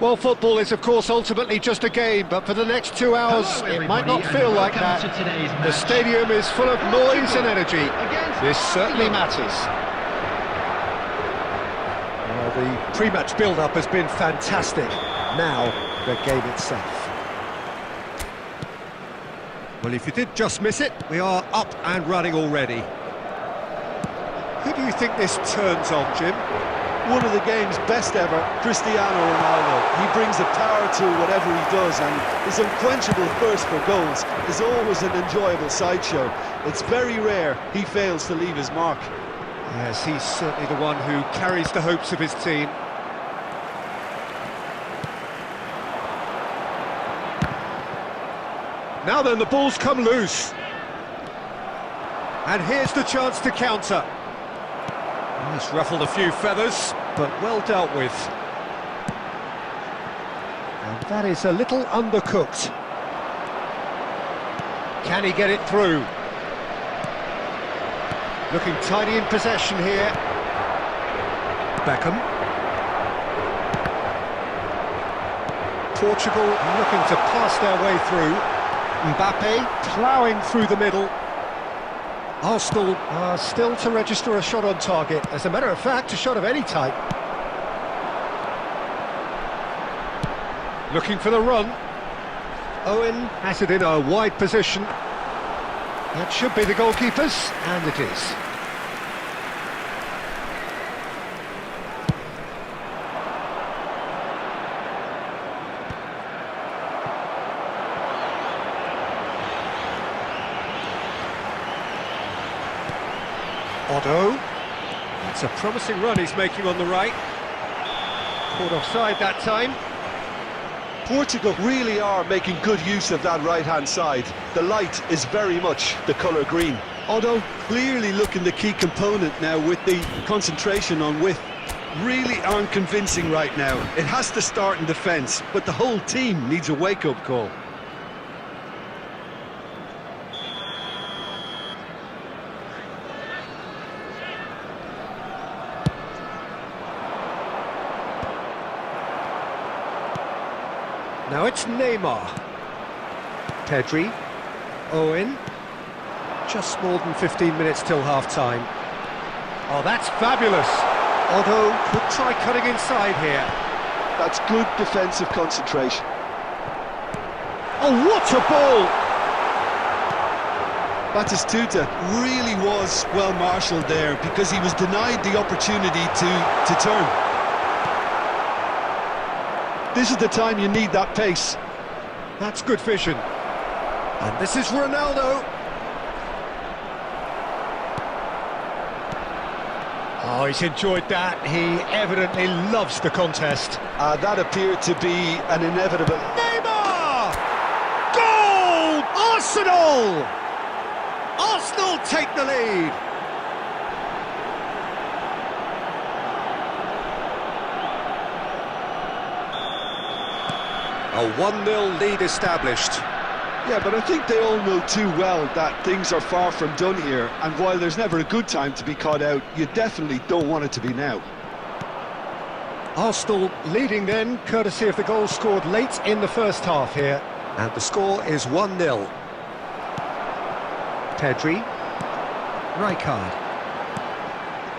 Well, football is, of course, ultimately just a game, but for the next 2 hours, it might not feel like that. The stadium is full of noise and energy. This certainly matters. Well, the pre-match build-up has been fantastic. Now, the game itself. Well, if you did just miss it, we are up and running already. Who do you think this turns on, Jim? One of the game's best ever, Cristiano Ronaldo. He brings a power to whatever he does, and his unquenchable thirst for goals is always an enjoyable sideshow. It's very rare he fails to leave his mark. Yes, he's certainly the one who carries the hopes of his team. Now then, the ball's come loose. And here's the chance to counter. He's ruffled a few feathers, but well dealt with. And that is a little undercooked. Can he get it through? Looking tidy in possession here. Beckham. Portugal looking to pass their way through. Mbappe ploughing through the middle. Arsenal are still to register a shot on target. As a matter of fact, a shot of any type. Looking for the run. Owen has it in a wide position. That should be the goalkeeper's, and it is. Otto. That's a promising run he's making on the right. Caught offside that time. Portugal really are making good use of that right-hand side. The light is very much the colour green. Otto clearly looking the key component now with the concentration on width. Really aren't convincing right now. It has to start in defence, but the whole team needs a wake-up call. Now it's Neymar. Pedri. Owen. Just more than 15 minutes till half-time. Oh, that's fabulous. Otto could try cutting inside here. That's good defensive concentration. Oh, what a ball! Batistuta really was well marshalled there because he was denied the opportunity to turn. This is the time you need that pace. That's good vision. And this is Ronaldo. Oh, he's enjoyed that. He evidently loves the contest. That appeared to be an inevitable... Neymar! Goal! Arsenal! Arsenal take the lead. A 1-0 lead established. Yeah, but I think they all know too well that things are far from done here, and while there's never a good time to be caught out, you definitely don't want it to be now. Arsenal leading then, courtesy of the goal scored late in the first half here. And the score is 1-0. Pedri. Rijkaard.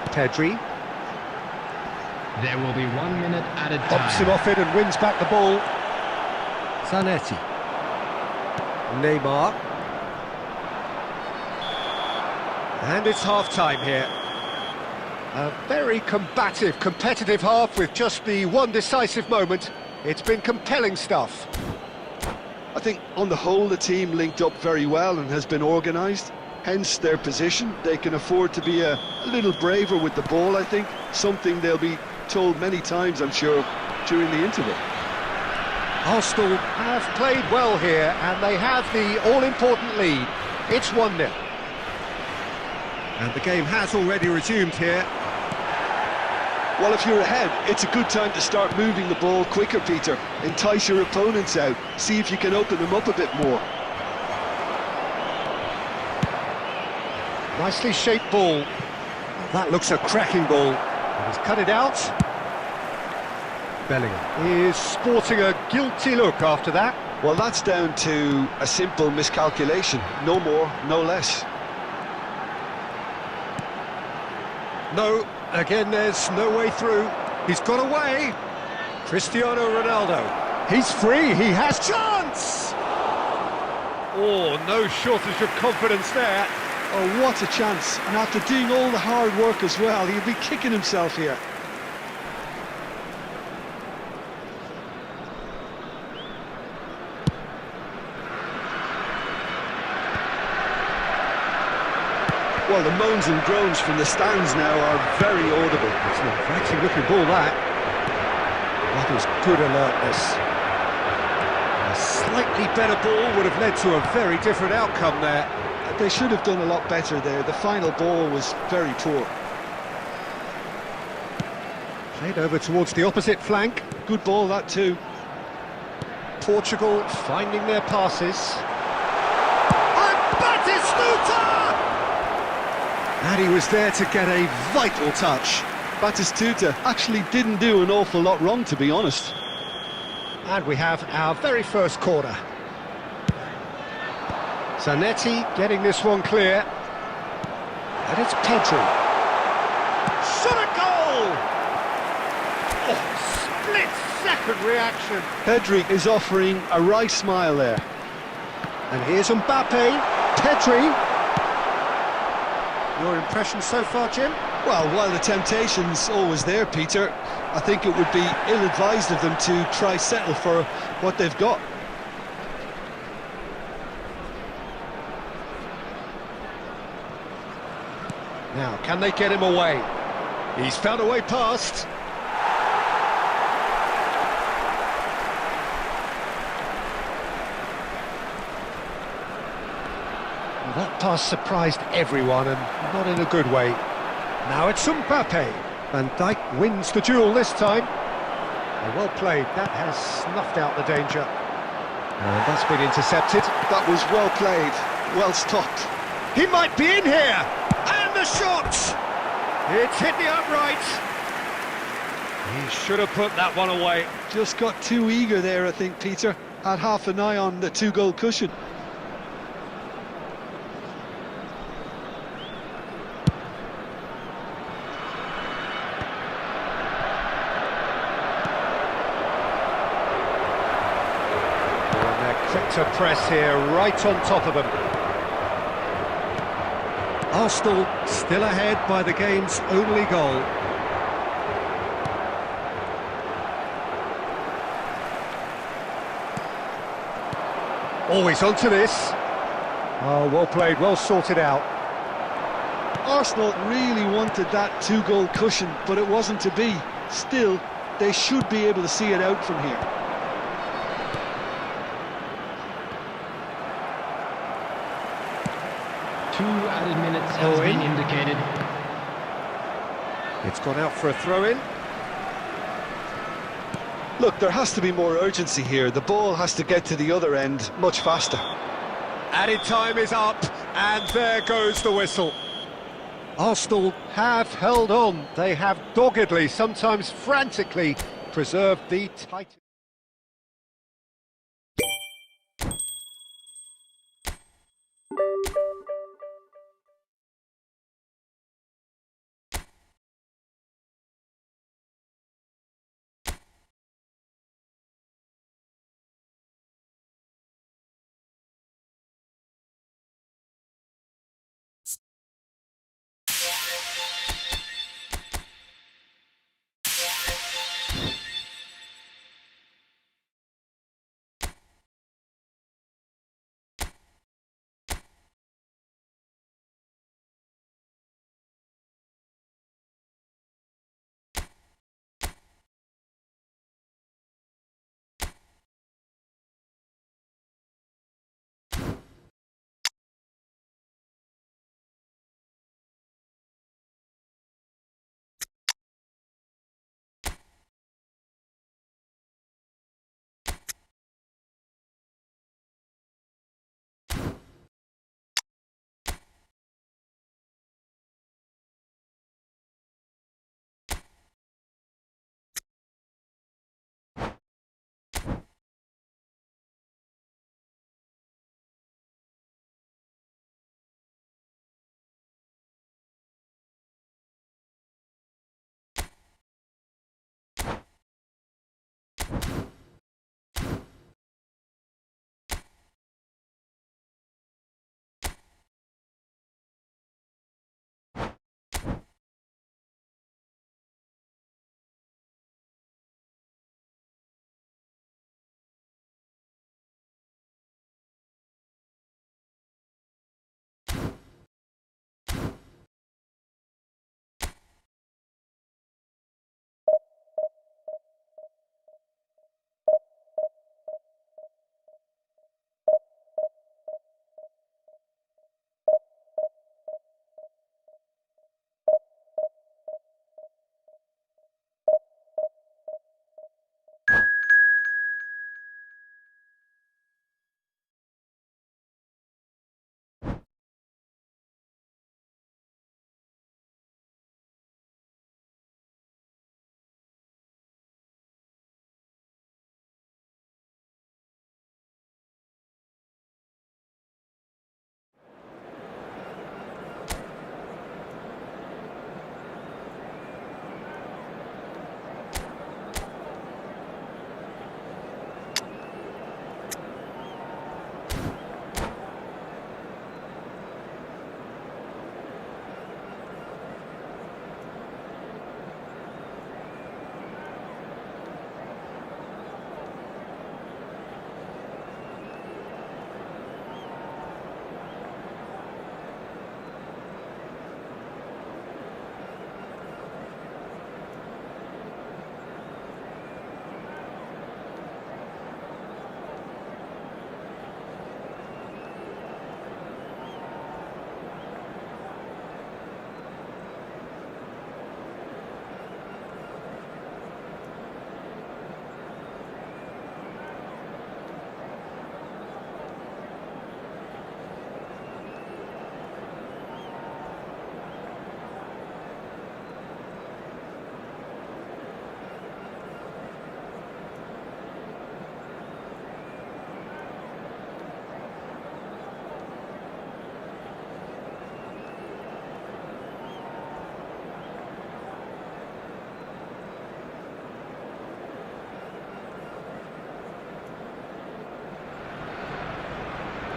Pedri. There will be 1 minute added time. Pops him off it and wins back the ball. Zanetti. Neymar. And it's half-time here. A very combative, competitive half with just the one decisive moment. It's been compelling stuff. I think on the whole the team linked up very well and has been organised. Hence their position. They can afford to be a little braver with the ball, I think. Something they'll be told many times, I'm sure, during the interval. Arsenal have played well here, and they have the all-important lead. It's 1-0. And the game has already resumed here. Well, if you're ahead, it's a good time to start moving the ball quicker, Peter. Entice your opponents out. See if you can open them up a bit more. Nicely shaped ball. That looks a cracking ball. He's cut it out. Bellingham is sporting a guilty look after that. Well, that's down to a simple miscalculation. No more, no less. No, again there's no way through. He's got away. Cristiano Ronaldo. He's free, he has chance! Oh, no shortage of confidence there. Oh, what a chance. And after doing all the hard work as well, he'll be kicking himself here. Well, the moans and groans from the stands now are very audible. It's an inviting looking ball, that. That is good alertness. A slightly better ball would have led to a very different outcome there. They should have done a lot better there. The final ball was very poor. Played over towards the opposite flank. Good ball, that too. Portugal finding their passes. And Batistuta! And he was there to get a vital touch. Batistuta actually didn't do an awful lot wrong, to be honest. And we have our very first corner. Zanetti getting this one clear. And it's Pedri. Shot a goal! Oh, split-second reaction. Pedri is offering a right smile there. And here's Mbappe. Pedri. Your impression so far, Jim? Well, while the temptation's always there, Peter, I think it would be ill-advised of them to try settle for what they've got. Now, can they get him away? He's found a way past. Well, that pass surprised everyone, and not in a good way. Now it's Mbappe. Van Dijk wins the duel this time. Well played, that has snuffed out the danger. And that's been intercepted. That was well played, well stopped. He might be in here! And the shot! It's hit the upright. He should have put that one away. Just got too eager there, I think, Peter. Had half an eye on the two-goal cushion. Quick to press here, right on top of them. Arsenal still ahead by the game's only goal. Always onto this. Oh, well played, well sorted out. Arsenal really wanted that two-goal cushion, but it wasn't to be. Still, they should be able to see it out from here. Two added minutes has been indicated. It's gone out for a throw-in. Look, there has to be more urgency here. The ball has to get to the other end much faster. Added time is up, and there goes the whistle. Arsenal have held on. They have doggedly, sometimes frantically, preserved the title.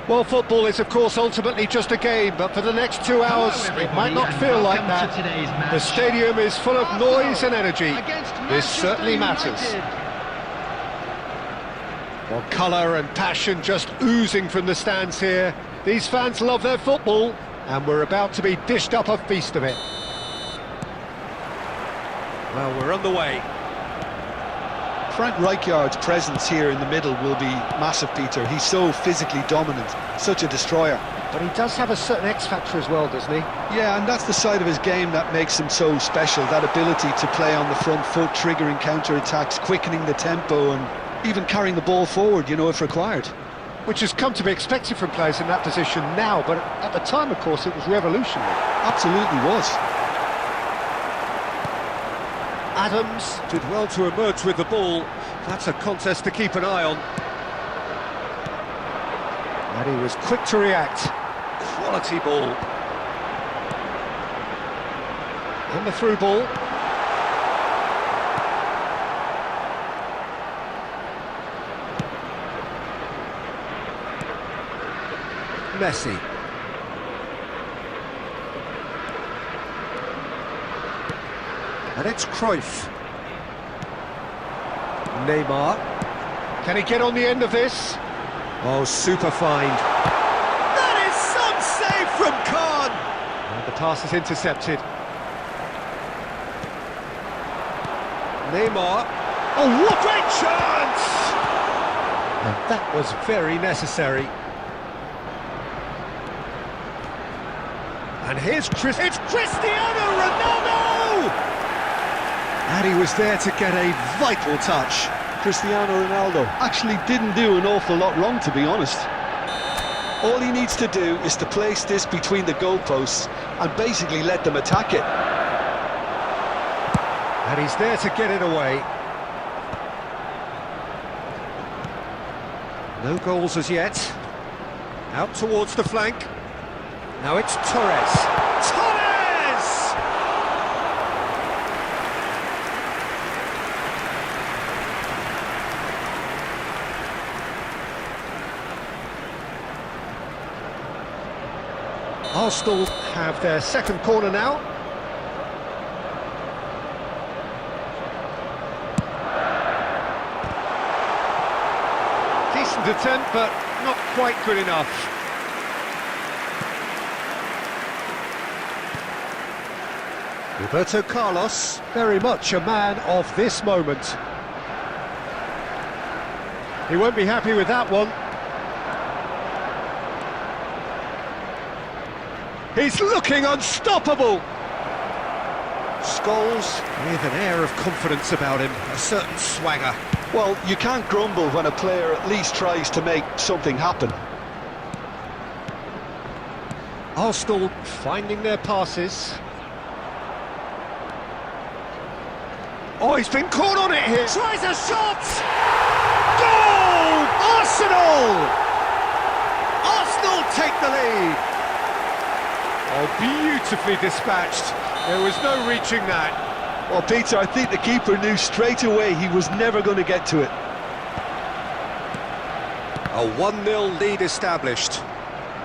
Well, football is, of course, ultimately just a game, but for the next 2 hours, it might not feel like that. The stadium is full of noise and energy. This certainly matters. Well, colour and passion just oozing from the stands here. These fans love their football, and we're about to be dished up a feast of it. Well, we're underway. Frank Rijkaard's presence here in the middle will be massive, Peter. He's so physically dominant, such a destroyer. But he does have a certain X-factor as well, doesn't he? Yeah, and that's the side of his game that makes him so special, that ability to play on the front foot, triggering counter-attacks, quickening the tempo, and even carrying the ball forward, you know, if required. Which has come to be expected from players in that position now, but at the time, of course, it was revolutionary. Absolutely was. Adams did well to emerge with the ball. That's a contest to keep an eye on. And he was quick to react. Quality ball. And the through ball. Messi. And it's Cruyff. Neymar. Can he get on the end of this? Oh, super find. That is some save from Khan! And the pass is intercepted. Neymar. Oh, what a chance! And that was very necessary. And here's it's Cristiano Ronaldo! And he was there to get a vital touch. Cristiano Ronaldo actually didn't do an awful lot wrong, to be honest. All he needs to do is to place this between the goalposts and basically let them attack it. And he's there to get it away. No goals as yet. Out towards the flank. Now it's Torres. Arsenal have their second corner now. Decent attempt, but not quite good enough. Roberto Carlos, very much a man of this moment. He won't be happy with that one. He's looking unstoppable! Scholes with an air of confidence about him, a certain swagger. Well, you can't grumble when a player at least tries to make something happen. Arsenal finding their passes. Oh, he's been caught on it here! Tries a shot! Goal! Arsenal! Arsenal take the lead! Oh, beautifully dispatched. There was no reaching that. Well, Peter, I think the keeper knew straight away he was never going to get to it. A 1-0 lead established.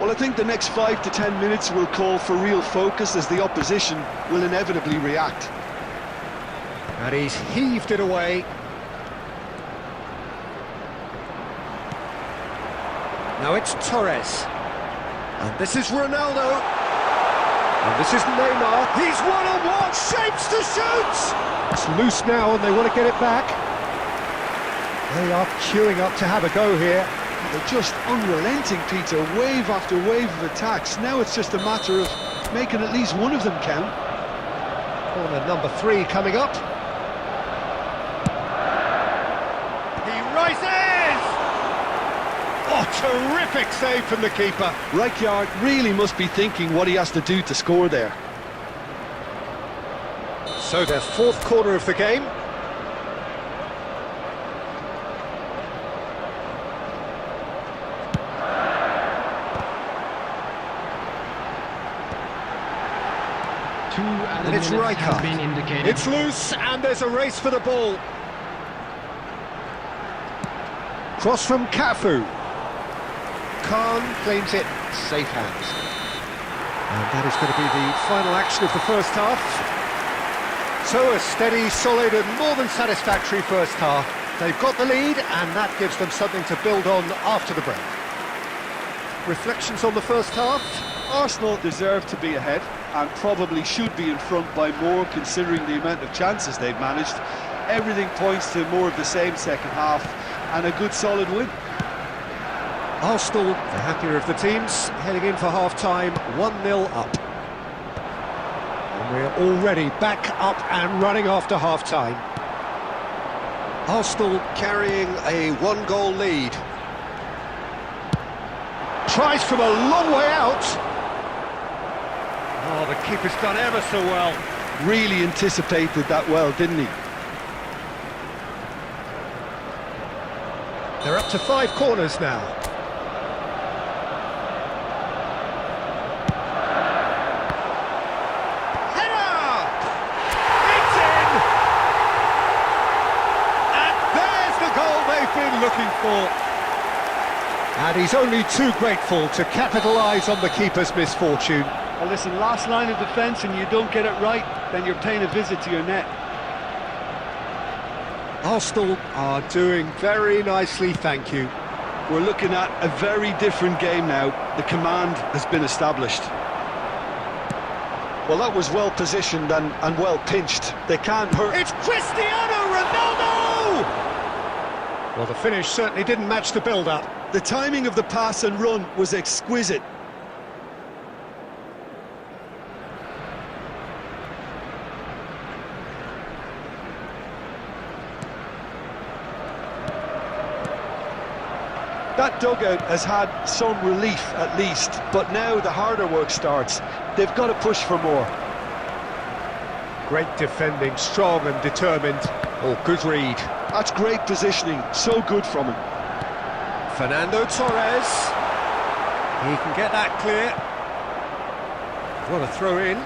Well, I think the next 5 to 10 minutes will call for real focus, as the opposition will inevitably react. And he's heaved it away. Now it's Torres. And this is Ronaldo. And this is Neymar. He's one-on-one, shapes to shoot! It's loose now and they want to get it back. They are queuing up to have a go here. They're just unrelenting, Peter, wave after wave of attacks. Now it's just a matter of making at least one of them count. Corner number 3 coming up. He rises! Oh, terrific save from the keeper. Rijkaard really must be thinking what he has to do to score there. So their fourth corner of the game. And it's Rijkaard. It's loose and there's a race for the ball. Cross from Cafu. Khan claims it safe hands. And that is going to be the final action of the first half. So a steady, solid and more than satisfactory first half. They've got the lead and that gives them something to build on after the break. Reflections on the first half? Arsenal deserve to be ahead and probably should be in front by more considering the amount of chances they've managed. Everything points to more of the same second half and a good solid win. Arsenal, the happier of the teams, heading in for half-time, 1-0 up. And we're already back up and running after half-time. Arsenal carrying a one-goal lead. Tries from a long way out. Oh, the keeper's done ever so well. Really anticipated that well, didn't he? They're up to 5 corners now. Header! It's in! And there's the goal they've been looking for. And he's only too grateful to capitalise on the keeper's misfortune. Well, listen, last line of defence and you don't get it right, then you're paying a visit to your net. Arsenal are doing very nicely, thank you. We're looking at a very different game now. The command has been established. Well, that was well positioned and well pinched. They can't hurt. It's Cristiano Ronaldo! Well, the finish certainly didn't match the build-up. The timing of the pass and run was exquisite. That dugout has had some relief at least, but now the harder work starts. They've got to push for more. Great defending, strong and determined. Oh, good read. That's great positioning, so good from him. Fernando Torres. He can get that clear. What a throw in.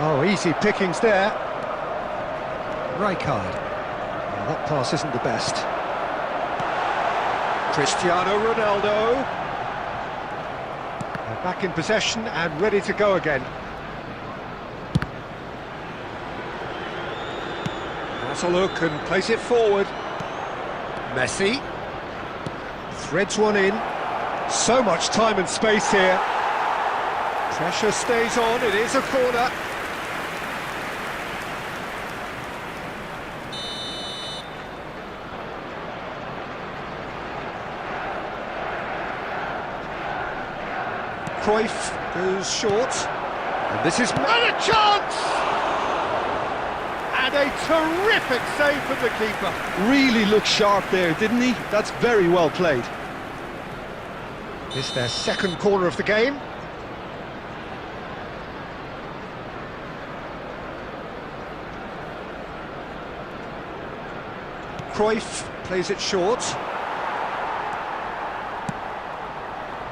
Oh, easy pickings there. Rijkaard. Oh, that pass isn't the best. Cristiano Ronaldo. They're back in possession and ready to go again. Has a look and plays it forward. Messi. Threads one in. So much time and space here. Pressure stays on, it is a corner. Cruyff goes short, and this is not a chance! And a terrific save from the keeper. Really looked sharp there, didn't he? That's very well played. It's their second corner of the game. Cruyff plays it short.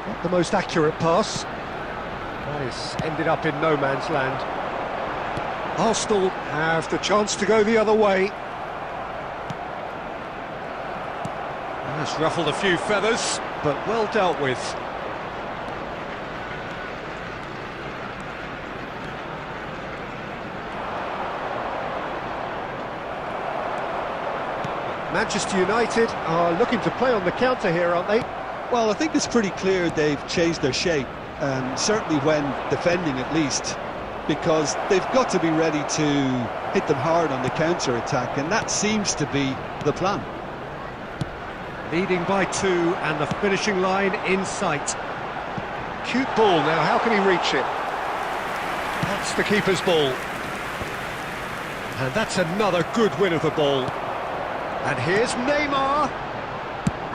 Not the most accurate pass. That is ended up in no man's land. Arsenal have the chance to go the other way. That's ruffled a few feathers, but well dealt with. Manchester United are looking to play on the counter here, aren't they? Well, I think it's pretty clear they've changed their shape, certainly when defending at least, because they've got to be ready to hit them hard on the counter-attack, and that seems to be the plan. Leading by 2 and the finishing line in sight. Cute ball now, how can he reach it? That's the keeper's ball. And that's another good win of the ball. And here's Neymar.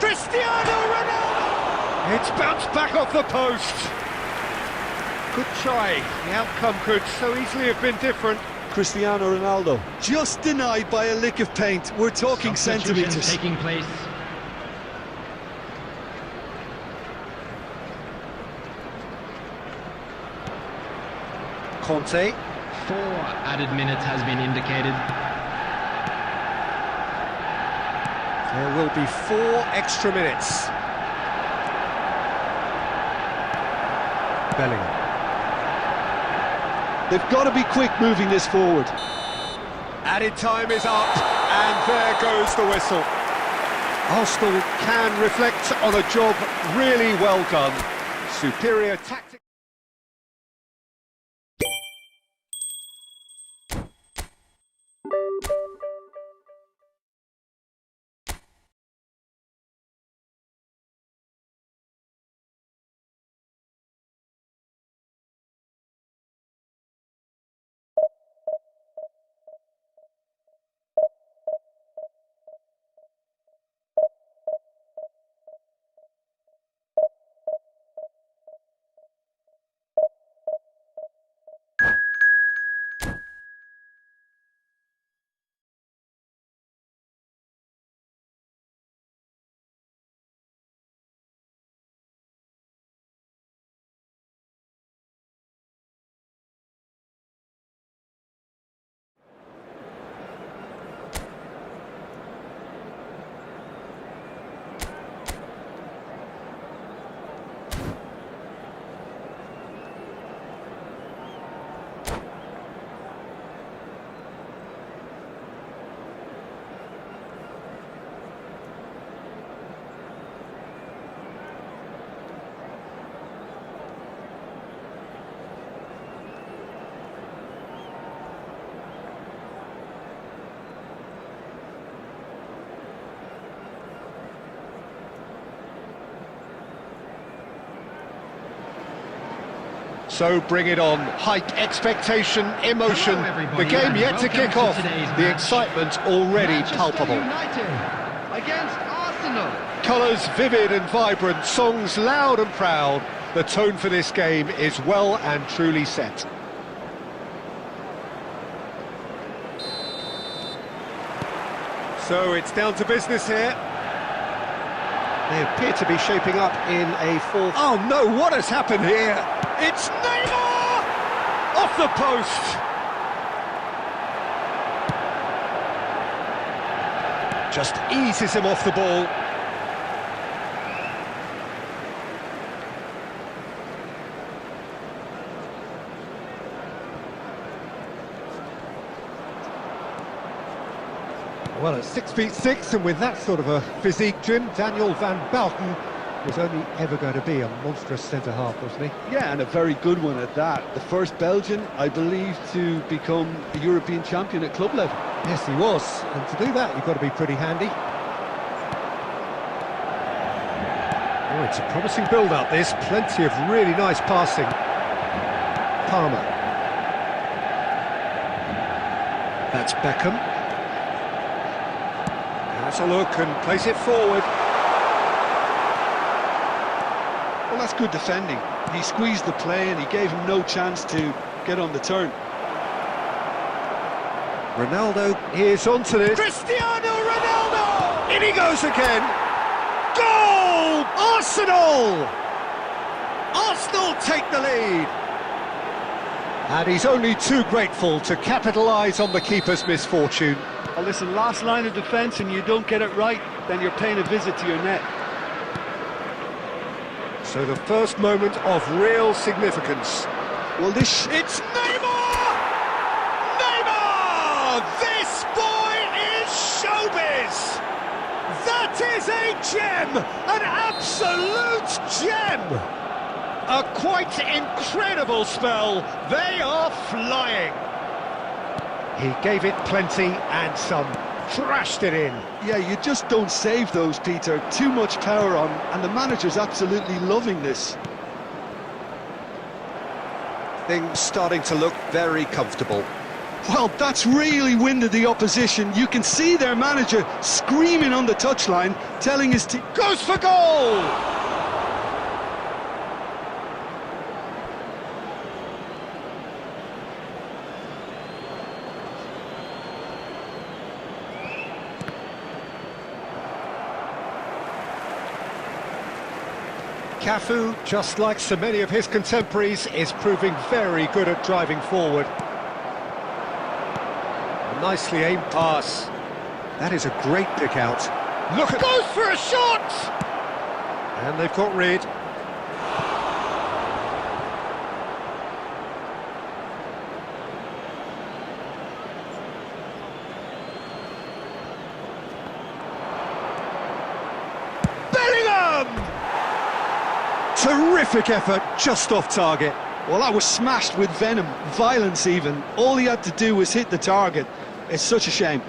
Cristiano Ronaldo! It's bounced back off the post. Good try. The outcome could so easily have been different. Cristiano Ronaldo just denied by a lick of paint. We're talking centimetres. Taking place. Conte. 4 added minutes has been indicated. There will be 4 extra minutes. Bellingham. They've got to be quick moving this forward. Added time is up, and there goes the whistle. Arsenal can reflect on a job really well done. Superior tactics. So bring it on. Hike expectation, emotion. The game yet to kick off. The excitement already Manchester palpable. United against Arsenal. Colours vivid and vibrant, songs loud and proud. The tone for this game is well and truly set. So it's down to business here. They appear to be shaping up in a fourth. Oh no, what has happened here? It's Neymar! Off the post! Just eases him off the ball. Well, at 6'6", and with that sort of a physique, Jim, Daniel van Bouten was only ever going to be a monstrous centre-half, wasn't he? Yeah, and a very good one at that. The first Belgian, I believe, to become a European champion at club level. Yes, he was, and to do that, you've got to be pretty handy. Oh, it's a promising build-up, this. Plenty of really nice passing. Palmer. That's Beckham. Has a look and plays it forward. Well, that's good defending. He squeezed the play and he gave him no chance to get on the turn. Ronaldo is onto this. Cristiano Ronaldo! In he goes again. Goal! Arsenal! Arsenal take the lead. And he's only too grateful to capitalise on the keeper's misfortune. Well, listen, last line of defence and you don't get it right, then you're paying a visit to your net. So the first moment of real significance. Well, this... It's Neymar! Neymar! This boy is showbiz! That is a gem! An absolute gem! A quite incredible spell. They are flying. He gave it plenty and some. Thrashed it in. Yeah, you just don't save those, Peter. Too much power on, and the manager's absolutely loving this. Things starting to look very comfortable. Well, that's really winded the opposition. You can see their manager screaming on the touchline, telling his team... Goes for goal! Cafu, just like so many of his contemporaries, is proving very good at driving forward. A nicely aimed pass. That is a great pick out. Look at... Goes for a shot! And they've got rid. Terrific effort, just off target. Well, that was smashed with venom, violence even. All he had to do was hit the target. It's such a shame.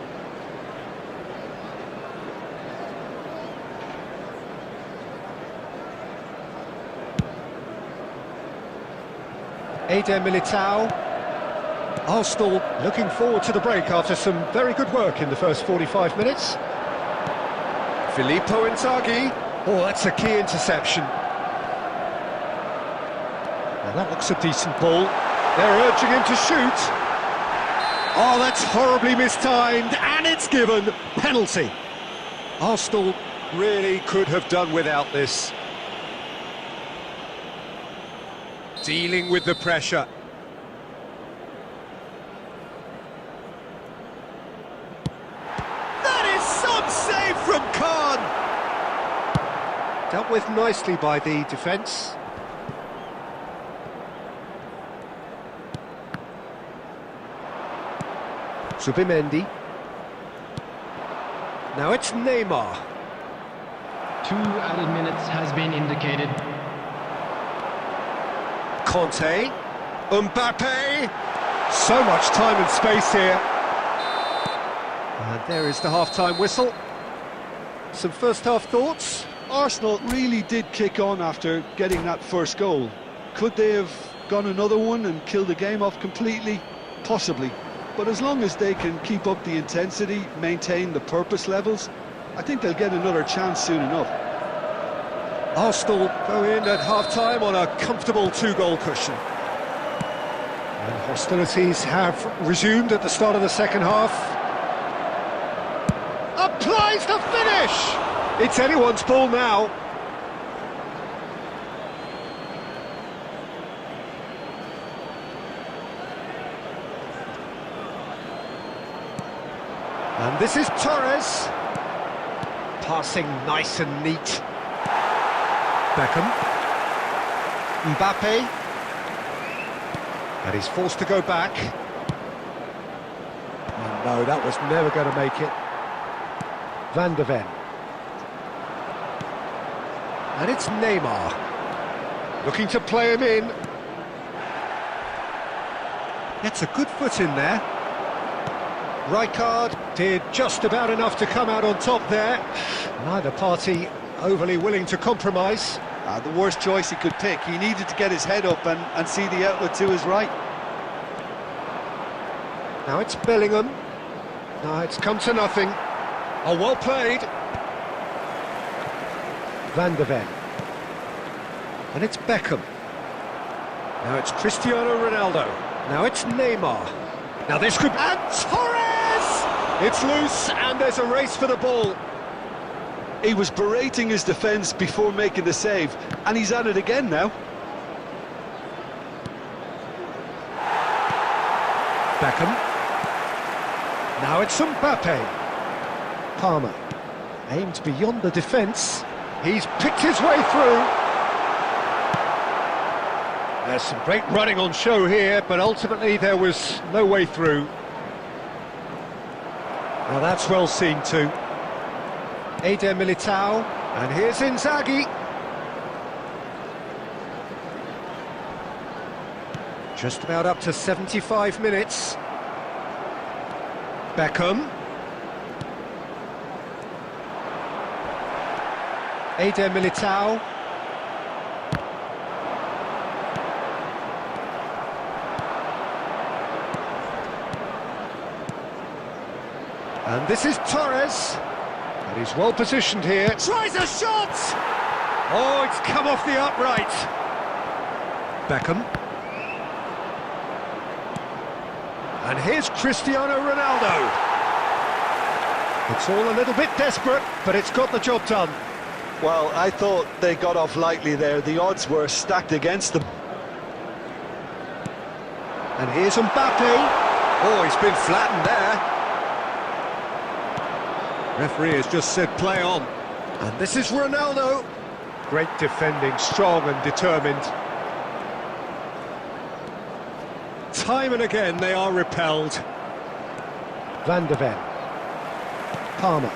Eder Militao. Arsenal looking forward to the break after some very good work in the first 45 minutes. Filippo Inzaghi. Oh, that's a key interception. Now that looks a decent ball. They're urging him to shoot. Oh, that's horribly mistimed, and it's given. Penalty. Arsenal really could have done without this. Dealing with the pressure. That is some save from Khan. Dealt with nicely by the defence. Subimendi. Now it's Neymar. 2 added minutes has been indicated. Conte. Mbappe. So much time and space here. And there is the half-time whistle. Some first-half thoughts? Arsenal really did kick on after getting that first goal. Could they have gone another one and killed the game off completely? Possibly. But as long as they can keep up the intensity, maintain the purpose levels, I think they'll get another chance soon enough. Arsenal go in at half-time on a comfortable 2-goal cushion. And hostilities have resumed at the start of the second half. Applies the finish! It's anyone's ball now. And this is Torres. Passing nice and neat. Beckham. Mbappe. And he's forced to go back. Oh, no, that was never going to make it. Van de Ven. And it's Neymar. Looking to play him in. Gets a good foot in there. Rijkaard did just about enough to come out on top there. Neither party overly willing to compromise. The worst choice he could pick. He needed to get his head up and see the outlet to his right. Now it's Bellingham. No, it's come to nothing. Oh, well played. Van de Ven. And it's Beckham. Now it's Cristiano Ronaldo. Now it's Neymar. Now this could... And Torres! It's loose and there's a race for the ball. He was berating his defence before making the save, and he's at it again now. Beckham. Now it's Mbappe. Palmer. Aimed beyond the defence. He's picked his way through. There's some great running on show here, but ultimately there was no way through. Well, that's well seen too. Eder Militao, and here's Inzaghi. Just about up to 75 minutes. Beckham. Eder Militao. And this is Torres. And he's well positioned here. Tries a shot! Oh, it's come off the upright. Beckham. And here's Cristiano Ronaldo. It's all a little bit desperate, but it's got the job done. Well, I thought they got off lightly there. The odds were stacked against them. And here's Mbappe. Oh, he's been flattened there. Referee has just said play on. And this is Ronaldo. Great defending, strong and determined. Time and again they are repelled. Van de Ven. Palmer.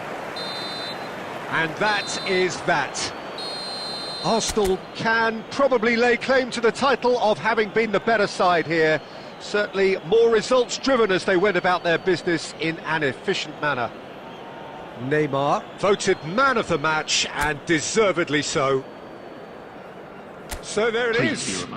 And that is that. Arsenal can probably lay claim to the title of having been the better side here. Certainly more results-driven as they went about their business in an efficient manner. Neymar voted man of the match, and deservedly so. So there it is.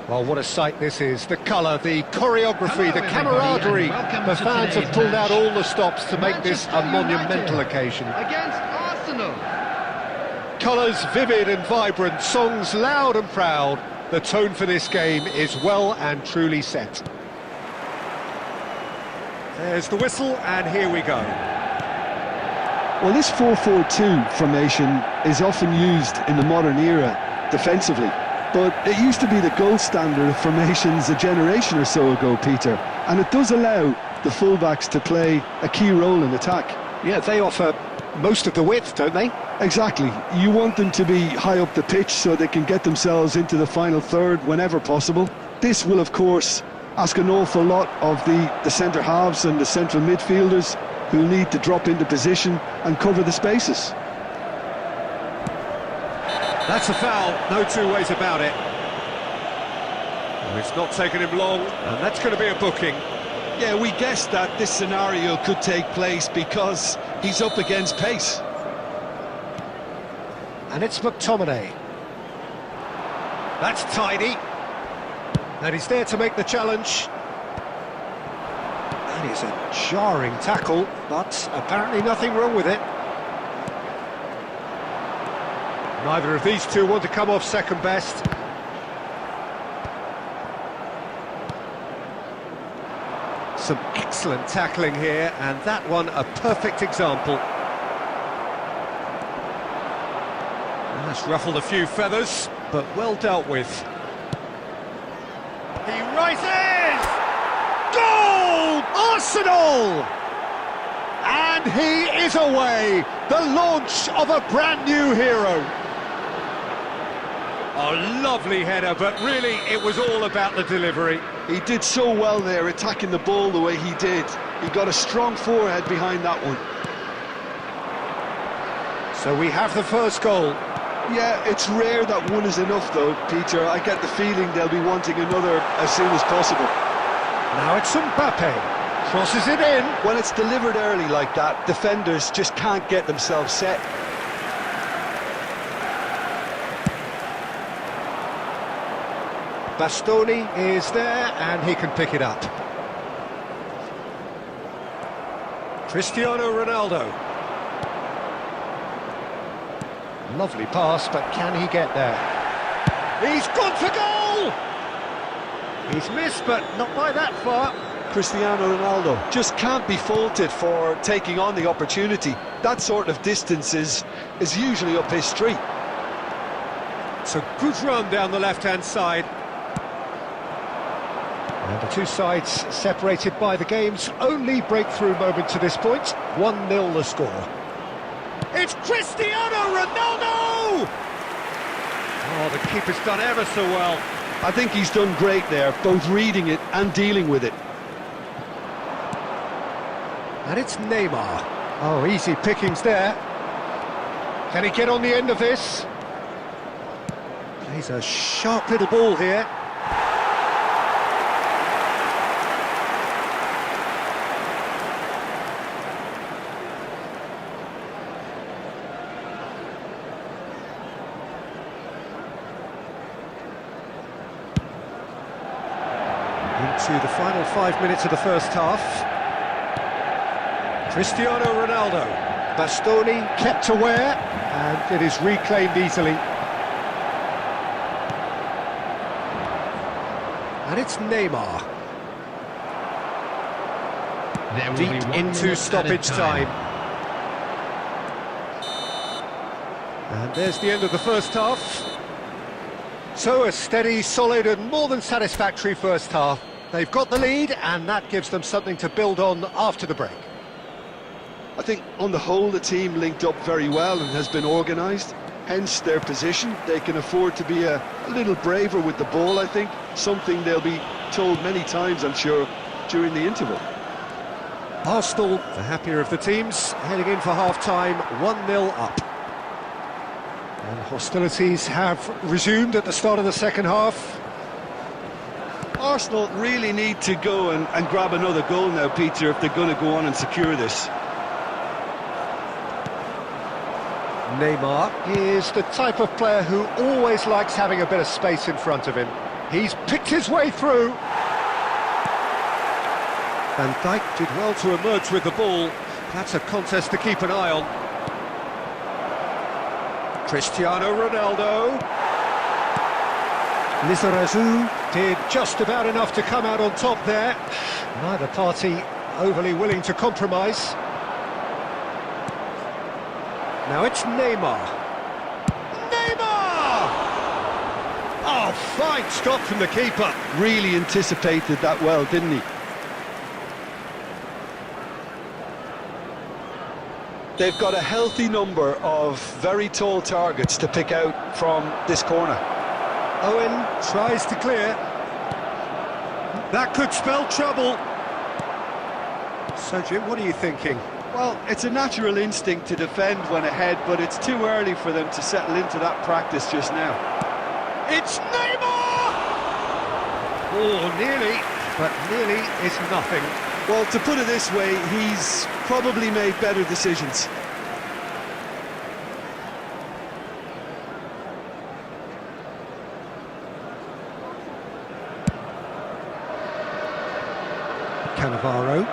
Well, what a sight this is. The colour, the choreography, the camaraderie. The fans have pulled out all the stops to make this a monumental occasion. Against Arsenal. Colours vivid and vibrant, songs loud and proud. The tone for this game is well and truly set. There's the whistle, and here we go. Well, this 4-4-2 formation is often used in the modern era defensively. But it used to be the gold standard of formations a generation or so ago, Peter. And it does allow the fullbacks to play a key role in attack. Yeah, they offer most of the width, don't they? Exactly. You want them to be high up the pitch so they can get themselves into the final third whenever possible. This will, of course, ask an awful lot of the centre halves and the central midfielders who need to drop into position and cover the spaces. That's a foul, no two ways about it. It's not taken him long, and that's going to be a booking. Yeah, we guessed that this scenario could take place because he's up against pace. And it's McTominay. That's tidy. And he's there to make the challenge. That is a jarring tackle, but apparently nothing wrong with it. Neither of these two want to come off second best. Some excellent tackling here, and that one a perfect example. And that's ruffled a few feathers, but well dealt with. He rises! Goal! Arsenal! And he is away! The launch of a brand new hero. A lovely header, but really it was all about the delivery. He did so well there, attacking the ball the way he did. He got a strong forehead behind that one. So we have the first goal. Yeah, it's rare that one is enough though, Peter. I get the feeling they'll be wanting another as soon as possible. Now it's Mbappe. Crosses it in. When it's delivered early like that, defenders just can't get themselves set. Bastoni is there, and he can pick it up. Cristiano Ronaldo. Lovely pass, but can he get there? He's gone for goal! He's missed, but not by that far. Cristiano Ronaldo just can't be faulted for taking on the opportunity. that sort of distance is usually up his street. It's a good run down the left-hand side. And the two sides separated by the game's only breakthrough moment to this point. 1-0 the score. It's Cristiano Ronaldo! Oh, the keeper's done ever so well. I think he's done great there, both reading it and dealing with it. And it's Neymar. Oh, easy pickings there. Can he get on the end of this? He's a sharp little ball here. Into the final 5 minutes of the first half. Cristiano Ronaldo. Bastoni kept aware, and it is reclaimed easily. And it's Neymar. There will be Deep 1 into minute stoppage added time. And there's the end of the first half. So a steady, solid and more than satisfactory first half. They've got the lead and that gives them something to build on after the break. I think on the whole the team linked up very well and has been organised, hence their position. They can afford to be a little braver with the ball, I think, something they'll be told many times, I'm sure, during the interval. Arsenal, the happier of the teams, heading in for half-time, 1-0 up. And hostilities have resumed at the start of the second half. Arsenal really need to go and grab another goal now, Peter, if they're going to go on and secure this. Neymar is the type of player who always likes having a bit of space in front of him. He's picked his way through. Van Dijk did well to emerge with the ball. That's a contest to keep an eye on. Cristiano Ronaldo. Lizarazu did just about enough to come out on top there. Neither party overly willing to compromise. Now it's Neymar. Neymar! Oh, fine stop from the keeper. Really anticipated that well, didn't he? They've got a healthy number of very tall targets to pick out from this corner. Owen tries to clear. That could spell trouble. So, Jim, what are you thinking? Well, it's a natural instinct to defend when ahead, but it's too early for them to settle into that practice just now. It's Neymar! Oh, nearly, but nearly is nothing. Well, to put it this way, he's probably made better decisions. Cannavaro.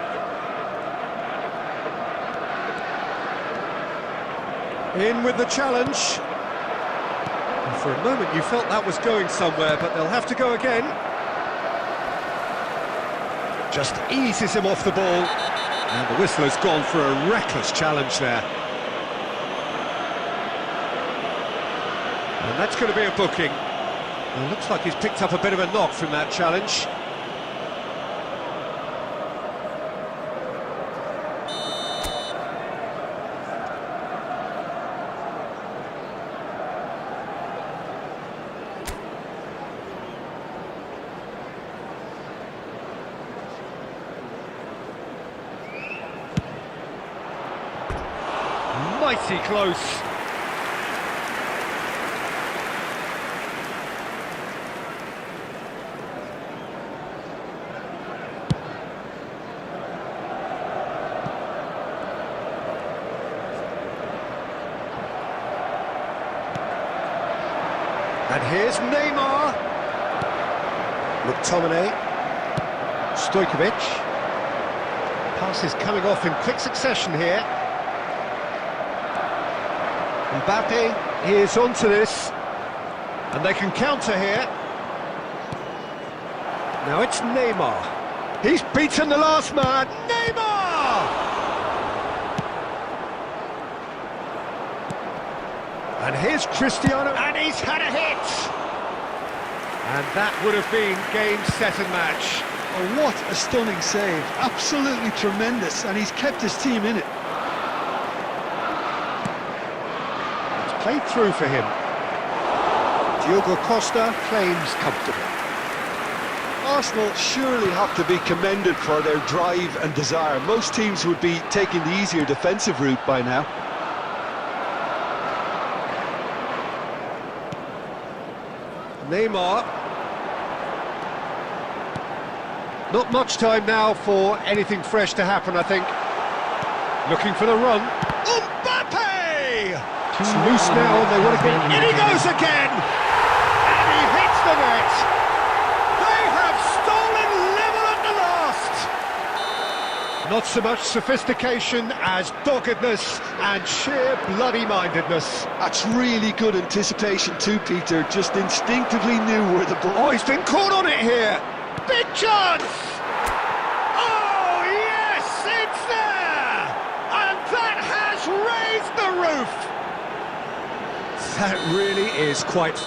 In with the challenge. And for a moment you felt that was going somewhere, but they'll have to go again. Just eases him off the ball. And the whistler's gone for a reckless challenge there. And that's going to be a booking. And it looks like he's picked up a bit of a knock from that challenge. Mighty close. And here's Neymar. McTominay. Stojkovic. Passes coming off in quick succession here. Mbappe is onto this, and they can counter here. Now it's Neymar. He's beaten the last man. Neymar! And here's Cristiano, and he's had a hit! And that would have been game, set and match. Oh, what a stunning save. Absolutely tremendous, and he's kept his team in it. It's played through for him. Diogo Costa claims comfortably. Arsenal surely have to be commended for their drive and desire. Most teams would be taking the easier defensive route by now. Neymar. Not much time now for anything fresh to happen, I think. Looking for the run. Mbappe! It's loose now, and they want to get... In he goes again! And he hits the net! They have stolen level at the last! Not so much sophistication as doggedness and sheer bloody-mindedness. That's really good anticipation too, Peter. Just instinctively knew where the ball... Oh, he's been caught on it here! Big chance! Oh, yes, it's there! And that has raised the roof! That really is quite...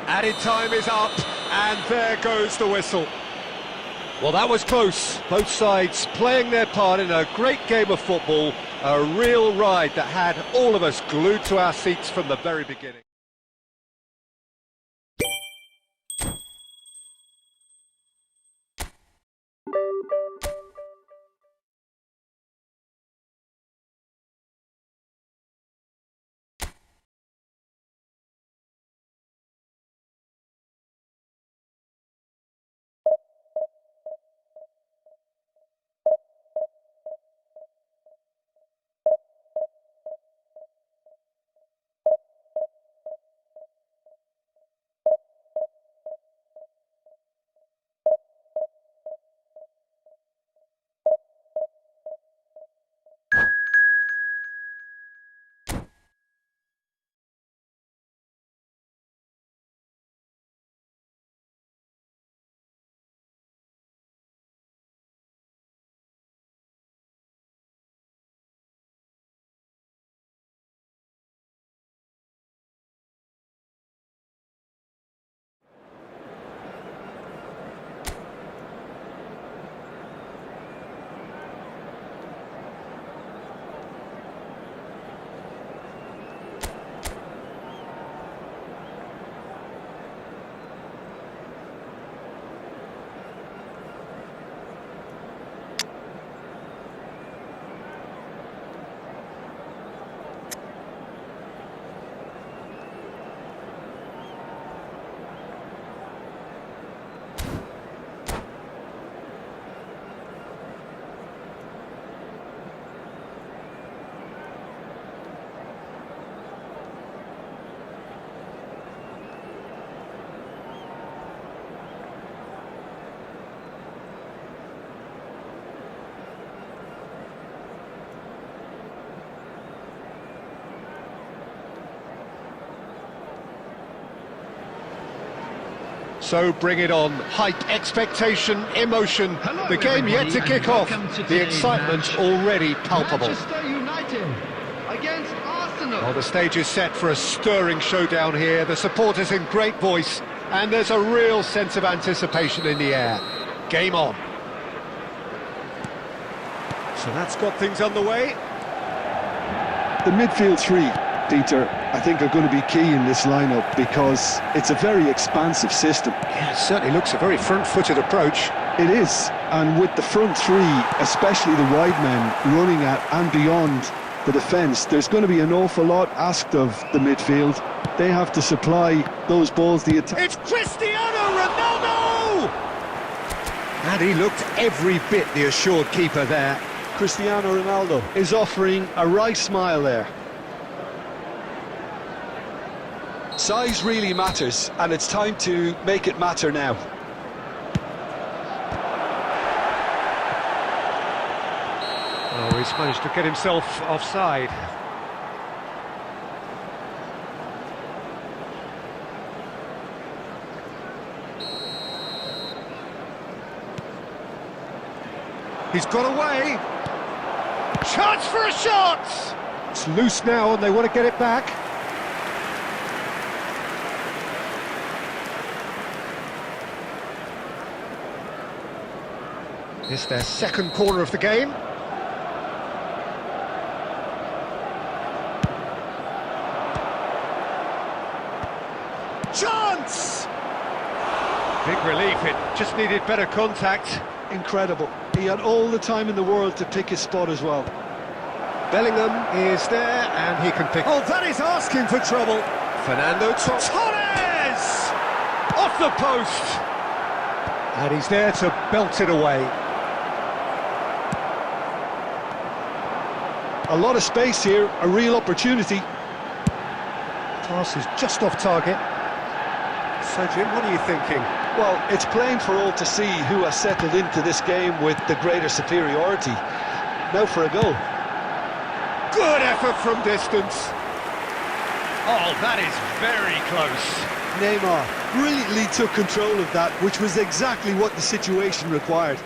Added time is up, and there goes the whistle. Well, that was close. Both sides playing their part in a great game of football. A real ride that had all of us glued to our seats from the very beginning. So bring it on. Hype, expectation, emotion. Hello, the game yet to kick off. The excitement already palpable. Manchester United against Arsenal. Well, the stage is set for a stirring showdown here. The supporters in great voice, and there's a real sense of anticipation in the air. Game on. So that's got things underway. The midfield three, Peter, I think are going to be key in this lineup because it's a very expansive system. Yeah, it certainly looks a very front-footed approach. It is, and with the front three, especially the wide men running at and beyond the defence, there's going to be an awful lot asked of the midfield. They have to supply those balls the attack. It's Cristiano Ronaldo! And he looked every bit the assured keeper there. Cristiano Ronaldo is offering a right smile there. Size really matters, and it's time to make it matter now. Oh, he's managed to get himself offside. He's got away. Chance for a shot! It's loose now, and they want to get it back. It's their second corner of the game. Chance! Big relief, it just needed better contact. Incredible. He had all the time in the world to pick his spot as well. Bellingham is there, and he can pick... Oh, that is asking for trouble. Fernando Torres! Off the post! And he's there to belt it away. A lot of space here, a real opportunity. Pass is just off target. So, Jim, what are you thinking? Well, it's plain for all to see who has settled into this game with the greater superiority. Now for a goal. Good effort from distance. Oh, that is very close. Neymar brilliantly took control of that, which was exactly what the situation required.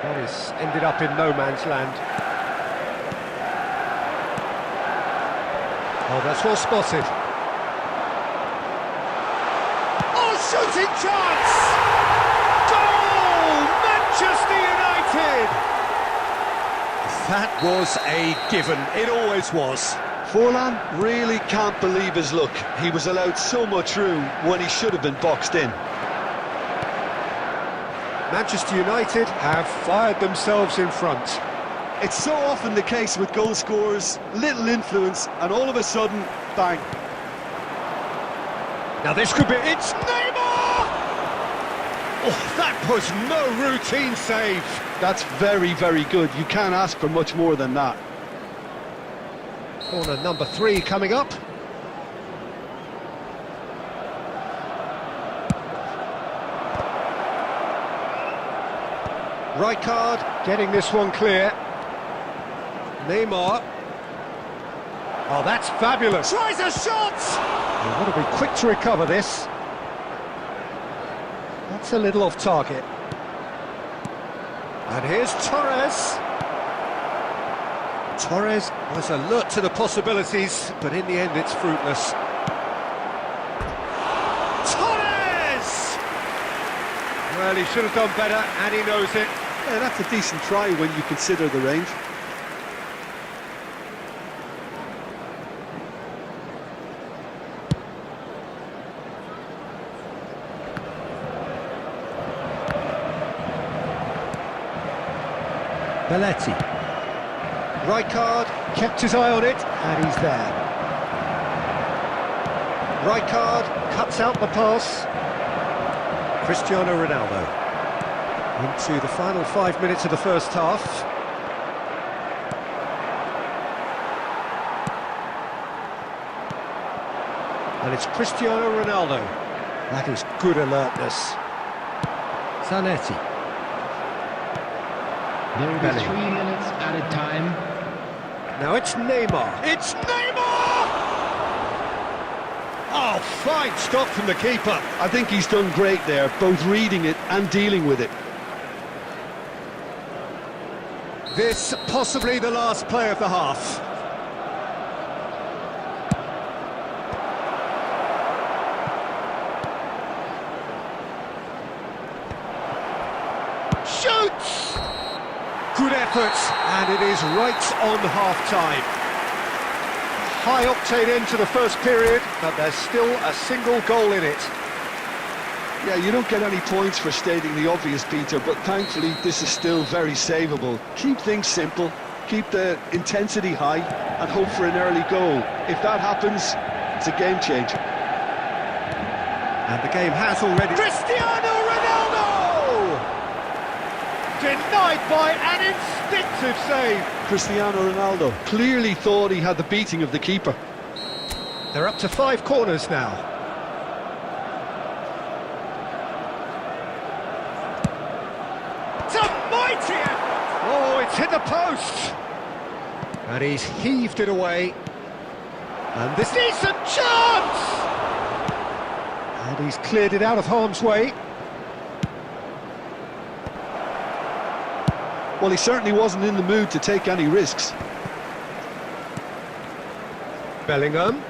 That is ended up in no man's land. Oh, that's well spotted. Oh, shooting chance! Goal! Manchester United! That was a given. It always was. Forlan really can't believe his luck. He was allowed so much room when he should have been boxed in. Manchester United have fired themselves in front. It's so often the case with goal scorers, little influence, and all of a sudden, bang. Now this could be... It's Neymar! Oh, that was no routine save. That's very, very good. You can't ask for much more than that. Corner number 3 coming up. Rijkaard getting this one clear. Neymar. Oh, that's fabulous. Tries a shot! You've got to be quick to recover this. That's a little off target. And here's Torres. Torres was alert to the possibilities, but in the end it's fruitless. Torres! Well, he should have done better, and he knows it. Yeah, that's a decent try when you consider the range. Belletti. Rijkaard kept his eye on it, and he's there. Rijkaard cuts out the pass. Cristiano Ronaldo. Into the final 5 minutes of the first half. And it's Cristiano Ronaldo. That is good alertness. Zanetti. There will be 3 minutes at a time. Now it's Neymar. It's Neymar! Oh, fine stop from the keeper. I think he's done great there, both reading it and dealing with it. This possibly the last play of the half. Shoots! Good effort, and it is right on half-time. High octane end to the first period, but there's still a single goal in it. Yeah, you don't get any points for stating the obvious, Peter, but thankfully this is still very savable. Keep things simple, keep the intensity high, and hope for an early goal. If that happens, it's a game changer. And the game has already... Cristiano Ronaldo! Denied by an instinctive save. Cristiano Ronaldo clearly thought he had the beating of the keeper. They're up to 5 corners now. It's a mighty effort! Oh, it's hit the post! And he's heaved it away. And this decent chance! And he's cleared it out of harm's way. Well, he certainly wasn't in the mood to take any risks. Bellingham.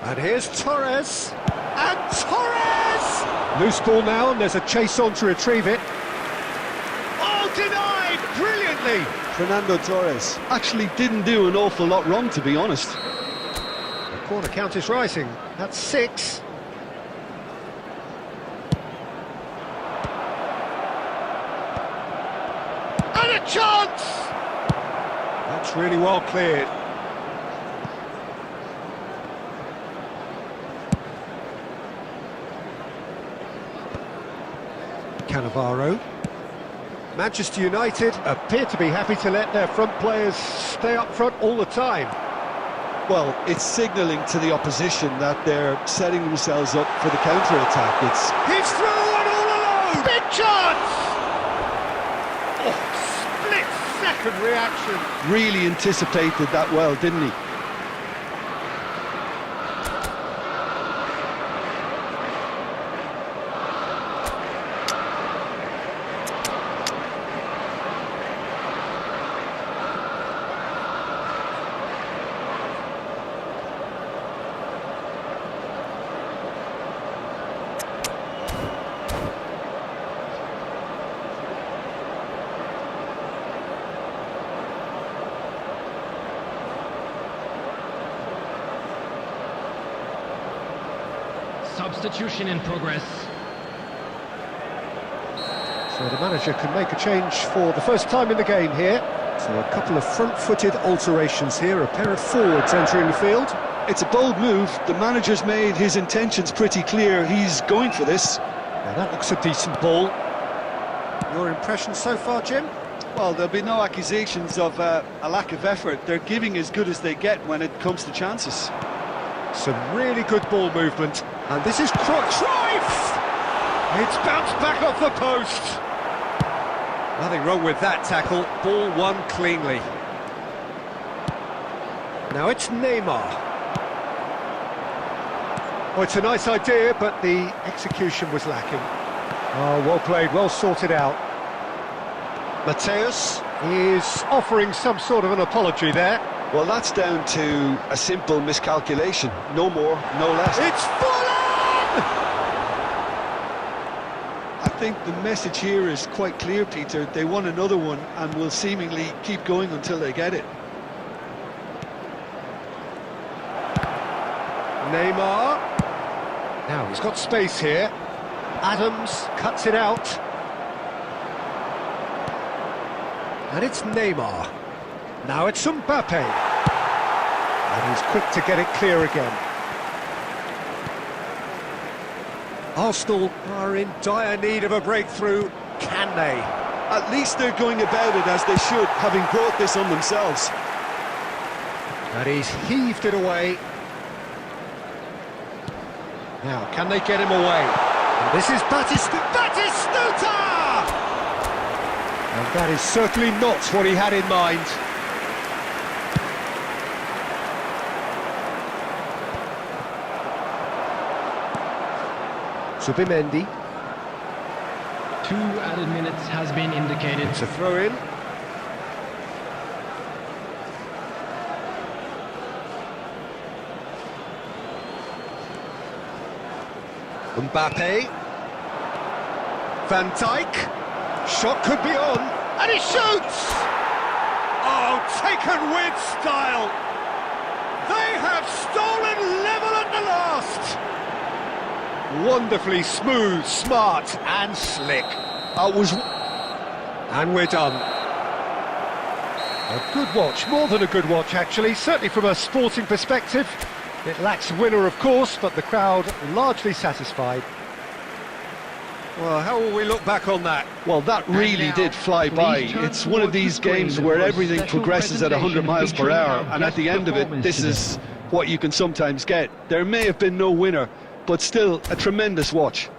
And here's Torres. And Torres! Loose ball now, and there's a chase on to retrieve it. Oh, denied! Brilliantly! Fernando Torres actually didn't do an awful lot wrong, to be honest. The corner count is rising. That's 6. And a chance! That's really well cleared. Cannavaro. Manchester United appear to be happy to let their front players stay up front all the time. Well, it's signalling to the opposition that they're setting themselves up for the counter-attack. He's through and all alone! Big chance! Oh, split-second reaction. Really anticipated that well, didn't he? Substitution in progress. So the manager can make a change for the first time in the game here. So a couple of front-footed alterations here, a pair of forwards entering the field. It's a bold move. The manager's made his intentions pretty clear. He's going for this. Now that looks a decent ball. Your impression so far, Jim? Well, there'll be no accusations of a lack of effort. They're giving as good as they get when it comes to chances. Some really good ball movement. And this is Cruyff! It's bounced back off the post. Nothing wrong with that tackle. Ball won cleanly. Now it's Neymar. Oh, it's a nice idea, but the execution was lacking. Oh, well played, well sorted out. Mateus is offering some sort of an apology there. Well, that's down to a simple miscalculation. No more, no less. It's full on! I think the message here is quite clear, Peter. They want another one and will seemingly keep going until they get it. Neymar. Now he's got space here. Adams cuts it out. And it's Neymar. Now it's Mbappe. And he's quick to get it clear again. Arsenal are in dire need of a breakthrough. Can they? At least they're going about it as they should, having brought this on themselves. And he's heaved it away. Now, can they get him away? And this is Batistuta! And that is certainly not what he had in mind. Subimendi. 2 added minutes has been indicated. It's a throw-in. Mbappe. Van Dijk. Shot could be on. And he shoots! Oh, taken with style. They have stolen level at the last. Wonderfully smooth, smart and slick. And we're done. A good watch, more than a good watch actually, certainly from a sporting perspective. It lacks winner of course, but the crowd largely satisfied. Well, how will we look back on that? Well, that really did fly by. It's one of these games where everything progresses at 100 miles per hour, and at the end of it, this is what you can sometimes get. There may have been no winner, but still a tremendous watch.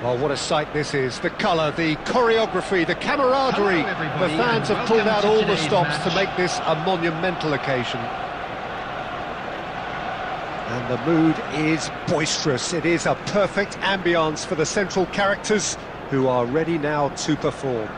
Well, what a sight this is. The colour, the choreography, the camaraderie. Hello, everybody, The fans and have pulled out welcome to all the today's stops to match. make this a monumental occasion. And the mood is boisterous. It is a perfect ambience for the central characters who are ready now to perform.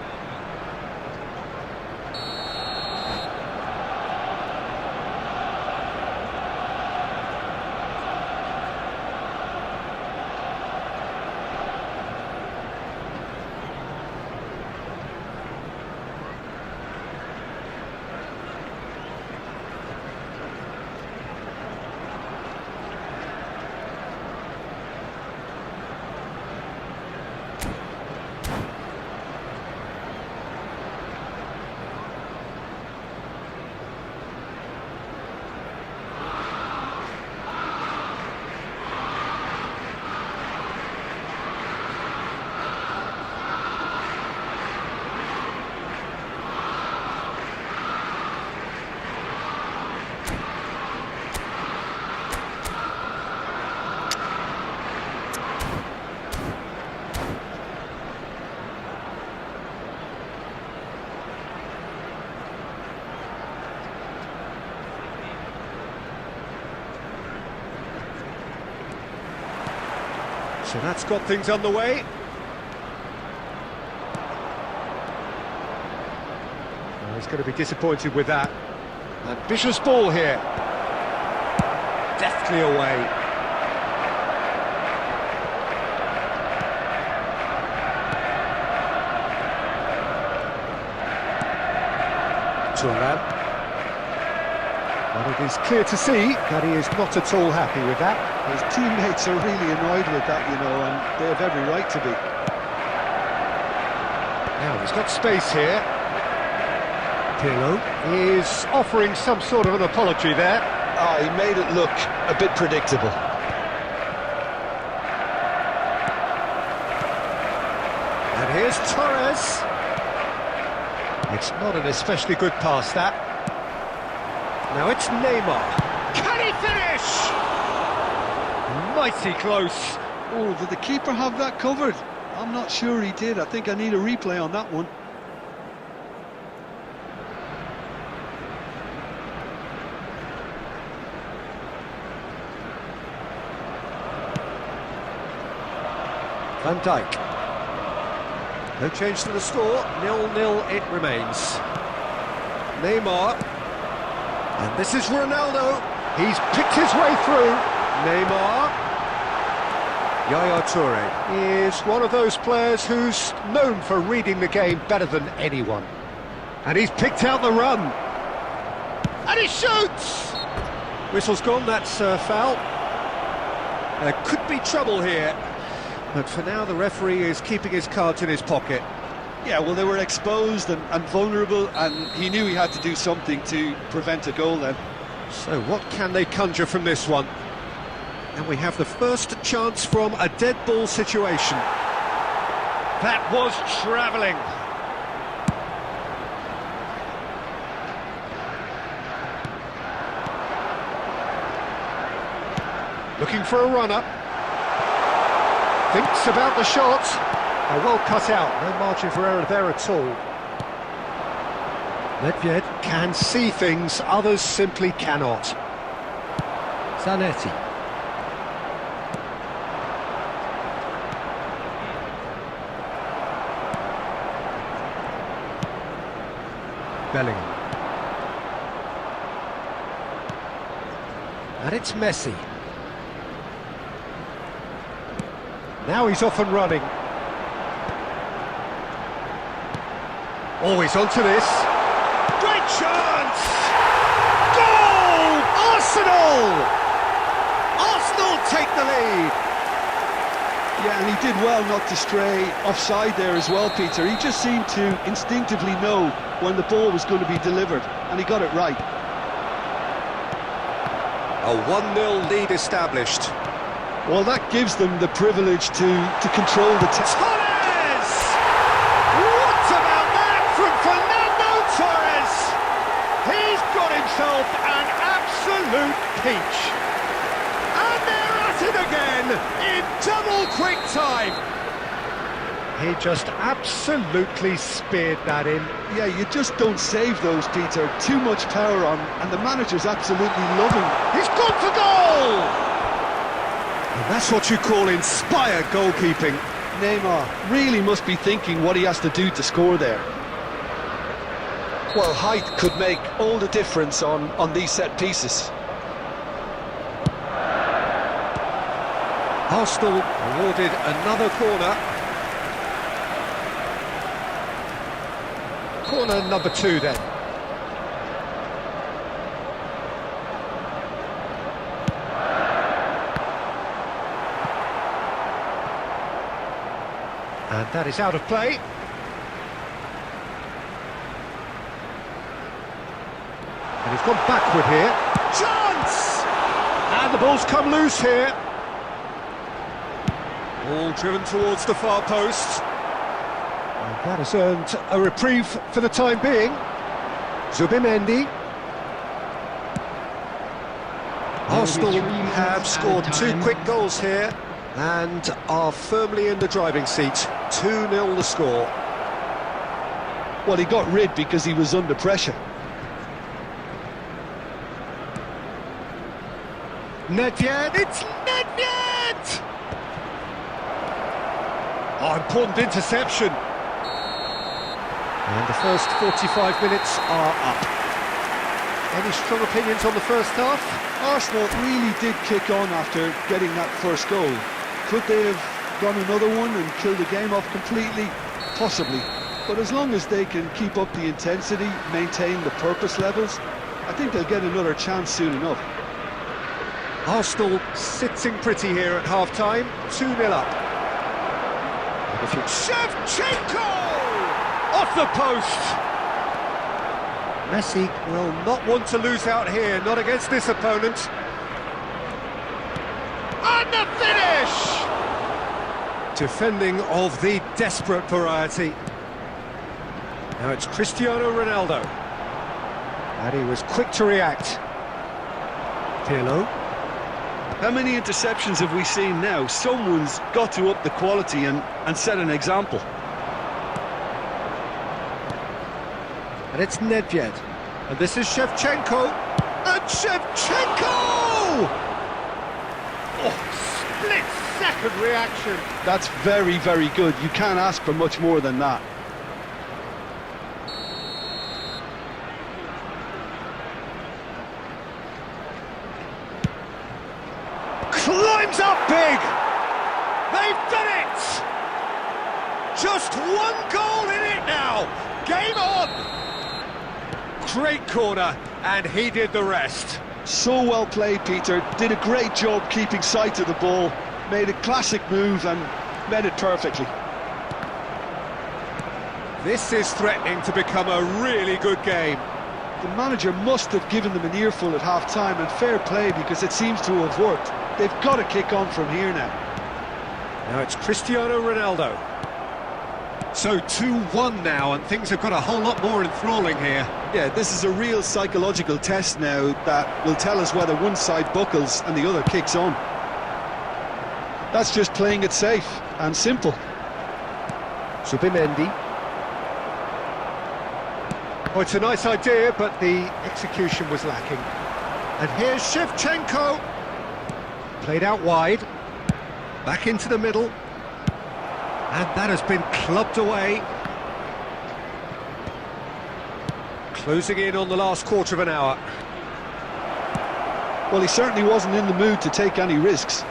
So that's got things underway. Well, he's going to be disappointed with that. Ambitious ball here. Deftly away. Turan. Well, it is clear to see that he is not at all happy with that. His teammates are really annoyed with that, you know, and they have every right to be. Now he's got space here. Pirlo is offering some sort of an apology there. Ah, he made it look a bit predictable. And here's Torres. It's not an especially good pass, that. Now it's Neymar. Can he finish? Mighty close. Oh, did the keeper have that covered? I'm not sure he did. I think I need a replay on that one. Van Dijk. No change to the score. 0-0 it remains. Neymar. And this is Ronaldo. He's picked his way through. Neymar. Yaya Toure is one of those players who's known for reading the game better than anyone. And he's picked out the run. And he shoots! Whistle's gone, that's a foul. There could be trouble here. But for now, the referee is keeping his cards in his pocket. Yeah, well, they were exposed and vulnerable, and he knew he had to do something to prevent a goal then. So what can they conjure from this one? And we have the first chance from a dead ball situation. That was travelling. Looking for a run-up. Thinks about the shot. Oh, well cut out, no margin for error there at all. Nedved can see things others simply cannot. Zanetti. Bellingham. And it's Messi. Now he's off and running. Always onto this. Great chance! Goal! Arsenal! Arsenal take the lead. Yeah, and he did well not to stray offside there as well, Peter. He just seemed to instinctively know when the ball was going to be delivered, and he got it right. A 1-0 lead established. Well, that gives them the privilege to control the... Torres! What about that from Fernando Torres? He's got himself an absolute peach. And they're at it again in double quick time. He just absolutely speared that in. Yeah, you just don't save those, Peter. Too much power on, and the manager's absolutely loving. He's gone for goal! And that's what you call inspired goalkeeping. Neymar really must be thinking what he has to do to score there. Well, height could make all the difference on these set pieces. Arsenal awarded another corner. Corner number 2 then. And that is out of play. And he's gone backward here. Chance! And the ball's come loose here. Ball driven towards the far post. And that has earned a reprieve for the time being. Zubimendi. Arsenal have scored 2 quick goals here and are firmly in the driving seat. 2-0 the score. Well, he got rid because he was under pressure. Nedved, it's Nedved! Oh, important interception. And the first 45 minutes are up. Any strong opinions on the first half? Arsenal really did kick on after getting that first goal. Could they have gone another one and killed the game off completely? Possibly. But as long as they can keep up the intensity, maintain the purpose levels, I think they'll get another chance soon enough. Arsenal sitting pretty here at half-time, 2-0 up. Shevchenko! Off the post! Messi will not want to lose out here, not against this opponent. And the finish! Defending of the desperate variety. Now it's Cristiano Ronaldo. And he was quick to react. Pirlo. How many interceptions have we seen now? Someone's got to up the quality and set an example. And it's Nedved. And this is Shevchenko. And Shevchenko! Oh, split-second reaction. That's very, very good. You can't ask for much more than that. Climbs up big! They've done it! Just 1 goal in it now! Game on! Great corner, and he did the rest. So well played, Peter. Did a great job keeping sight of the ball. Made a classic move and met it perfectly. This is threatening to become a really good game. The manager must have given them an earful at half-time, and fair play because it seems to have worked. They've got to kick on from here now. Now it's Cristiano Ronaldo. So 2-1 now, and things have got a whole lot more enthralling here. Yeah, this is a real psychological test now that will tell us whether one side buckles and the other kicks on. That's just playing it safe and simple. Zubimendi. Oh, it's a nice idea, but the execution was lacking. And here's Shevchenko. Played out wide. Back into the middle. And that has been clubbed away. Closing in on the last quarter of an hour. Well, he certainly wasn't in the mood to take any risks.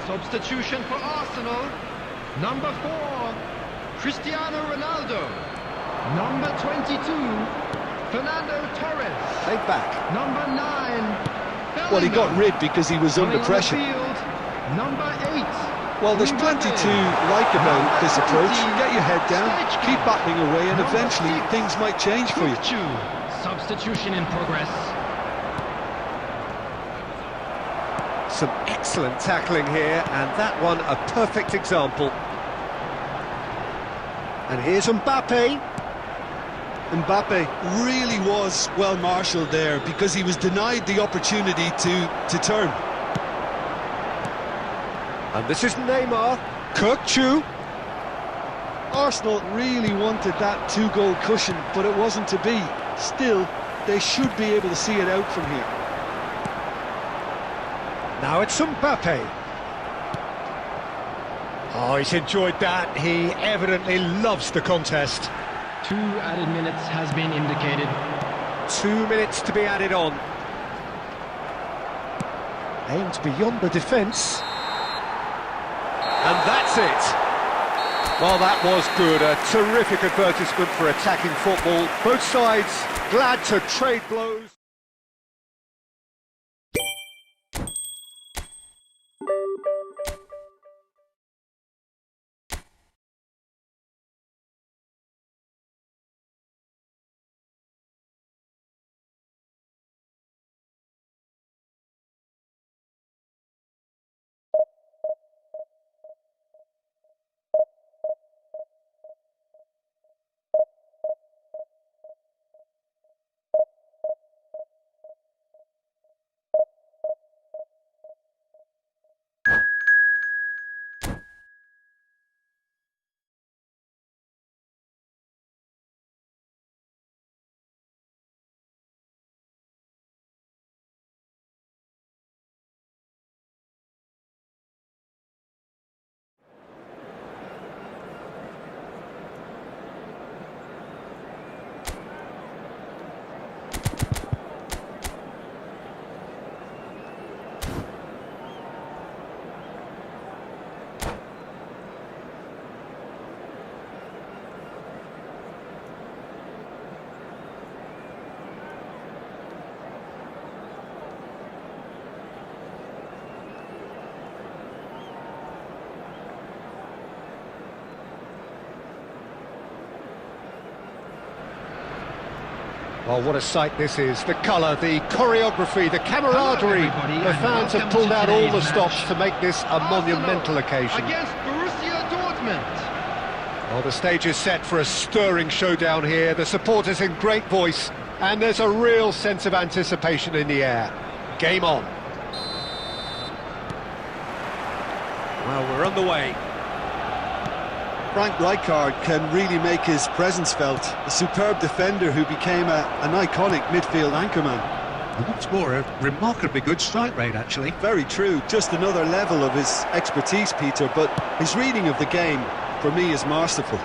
Substitution for Arsenal. Number 4, Cristiano Ronaldo. Number 22, Fernando Torres. Played back. Number 9, Well, he got Bellingham. rid because he was Coming under on the pressure. field, number 8. Well, there's plenty to like about this approach. Get your head down, keep battling away, and eventually things might change for you. Substitution in progress. Some excellent tackling here, and that one a perfect example. And here's Mbappe. Mbappe really was well marshalled there because he was denied the opportunity to turn. And this is Neymar. Kirkchu. Arsenal really wanted that two-goal cushion, but it wasn't to be. Still, they should be able to see it out from here. Now it's Mbappe. Oh, he's enjoyed that. He evidently loves the contest. 2 added minutes has been indicated. 2 minutes to be added on. Aimed beyond the defence. And that's it. Well, that was good. A terrific advertisement for attacking football. Both sides glad to trade blows. Oh, what a sight this is. The colour, the choreography, the camaraderie. The fans have pulled out all the stops to make this a monumental occasion. Against Borussia Dortmund. Well, the stage is set for a stirring showdown here. The supporters in great voice, and there's a real sense of anticipation in the air. Game on. Well, we're on the way. Frank Rijkaard can really make his presence felt. A superb defender who became an iconic midfield anchorman. What's more, a remarkably good strike rate, actually. Very true, just another level of his expertise, Peter, but his reading of the game, for me, is masterful.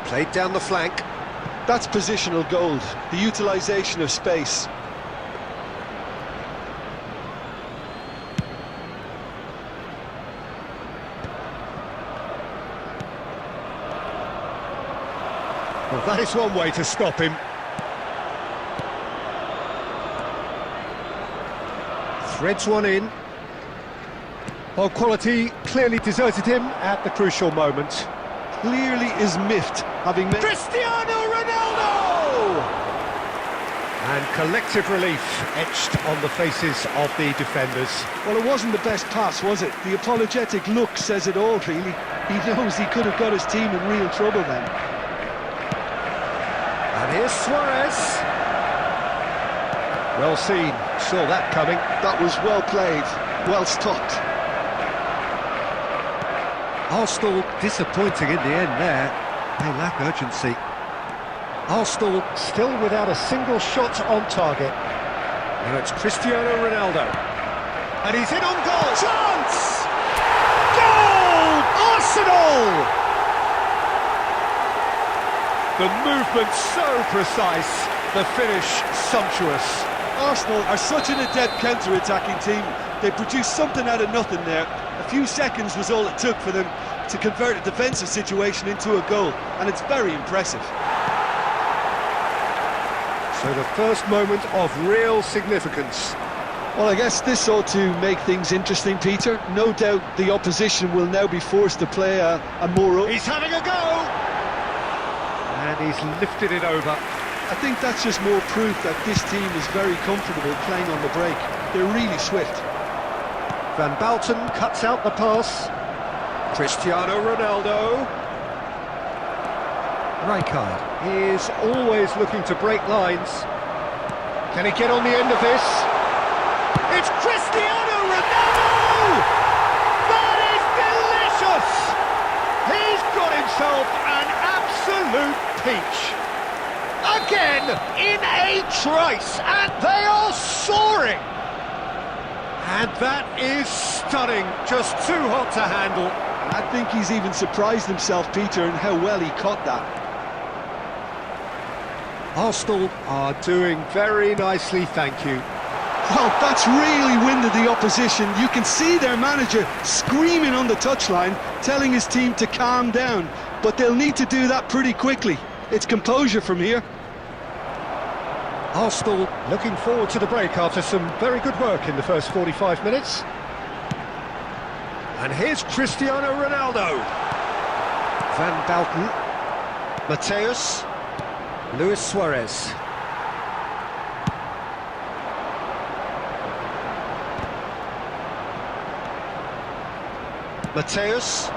Played down the flank. That's positional gold, the utilisation of space. Well, that is one way to stop him. Threads one in. Well, quality clearly deserted him at the crucial moment. Clearly is miffed, having made... Cristiano Ronaldo! And collective relief etched on the faces of the defenders. Well, it wasn't the best pass, was it? The apologetic look says it all, really. He knows he could have got his team in real trouble then. And here's Suarez. Well seen, saw that coming. That was well played, well stopped. Arsenal disappointing in the end there. They lack urgency. Arsenal still without a single shot on target. Now it's Cristiano Ronaldo. And he's in on goal. Chance! Goal! Arsenal! The movement so precise, the finish sumptuous. Arsenal are such an adept counter-attacking team. They produced something out of nothing there. A few seconds was all it took for them to convert a defensive situation into a goal, and it's very impressive. So the first moment of real significance. Well, I guess this ought to make things interesting, Peter. No doubt the opposition will now be forced to play a more... He's having a go! And he's lifted it over. I think that's just more proof that this team is very comfortable playing on the break. They're really swift. Van Balten cuts out the pass. Cristiano Ronaldo. Rijkaard is always looking to break lines. Can he get on the end of this? It's Cristiano Ronaldo! That is delicious! He's got himself an absolute peach. Again, in a trice, and they are soaring! And that is stunning, just too hot to handle. I think he's even surprised himself, Peter, in how well he caught that. Arsenal are doing very nicely, thank you. Well, that's really winded the opposition. You can see their manager screaming on the touchline, telling his team to calm down. But they'll need to do that pretty quickly. It's composure from here. Arsenal looking forward to the break after some very good work in the first 45 minutes. And here's Cristiano Ronaldo. Van Balten. Mateus. Luis Suarez. Mateus.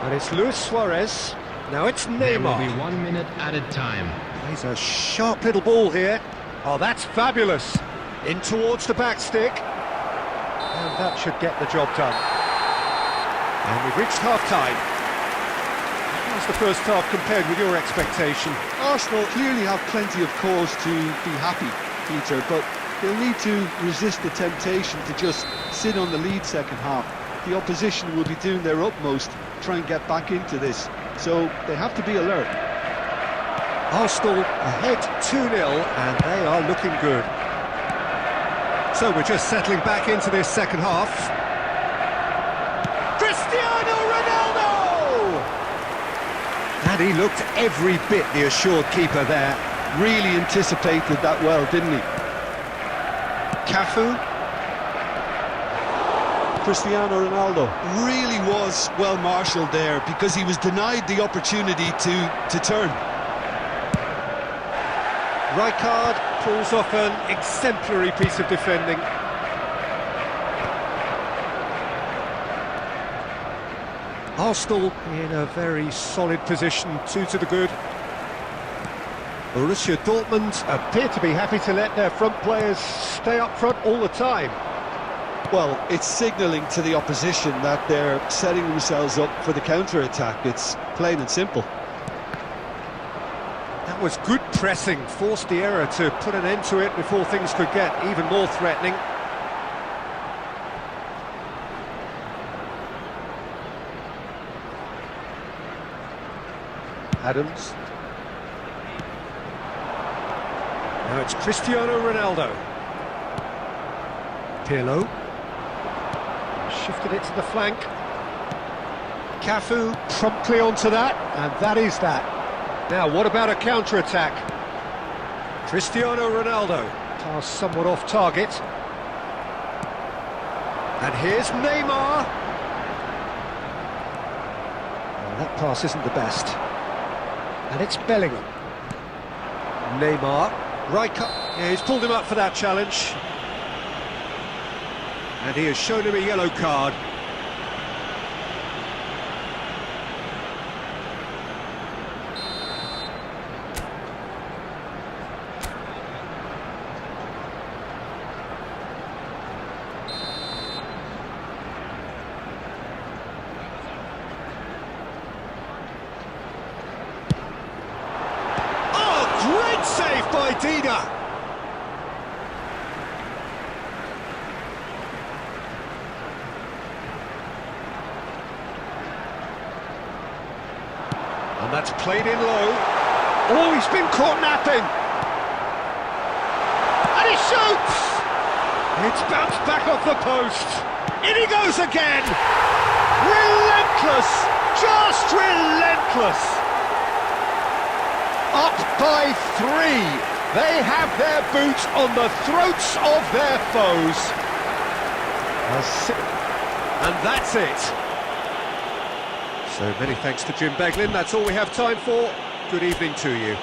And it's Luis Suarez. Now it's Neymar. There will be 1 minute added time. He's a sharp little ball here. Oh, that's fabulous. In towards the back stick. And that should get the job done. And we've reached half-time. How's the first half compared with your expectation? Arsenal clearly have plenty of cause to be happy, Peter, but they'll need to resist the temptation to just sit on the lead second half. The opposition will be doing their utmost to try and get back into this, so they have to be alert. Arsenal ahead 2-0, and they are looking good. So we're just settling back into this second half. Cristiano Ronaldo! And he looked every bit the assured keeper there. Really anticipated that well, didn't he? Cafu. Cristiano Ronaldo really was well marshalled there because he was denied the opportunity to turn. Rijkaard pulls off an exemplary piece of defending. Arsenal in a very solid position, 2 to the good. Borussia Dortmund appear to be happy to let their front players stay up front all the time. Well, it's signalling to the opposition that they're setting themselves up for the counter-attack. It's plain and simple. That was good pressing, forced the error to put an end to it before things could get even more threatening. Adams. Now it's Cristiano Ronaldo. Pirlo. Shifted it to the flank. Cafu promptly onto that, and that is that. Now, what about a counter-attack? Cristiano Ronaldo. Pass somewhat off target. And here's Neymar. Well, that pass isn't the best. And it's Bellingham. Neymar. Rijkaard. Yeah, he's pulled him up for that challenge. And he has shown him a yellow card. Great save by Dida. And that's played in low. Oh, he's been caught napping. And he shoots! It's bounced back off the post. In he goes again. Relentless relentless, just relentless. Up by 3. They have their boots on the throats of their foes. And that's it. So many thanks to Jim Beglin. That's all we have time for. Good evening to you.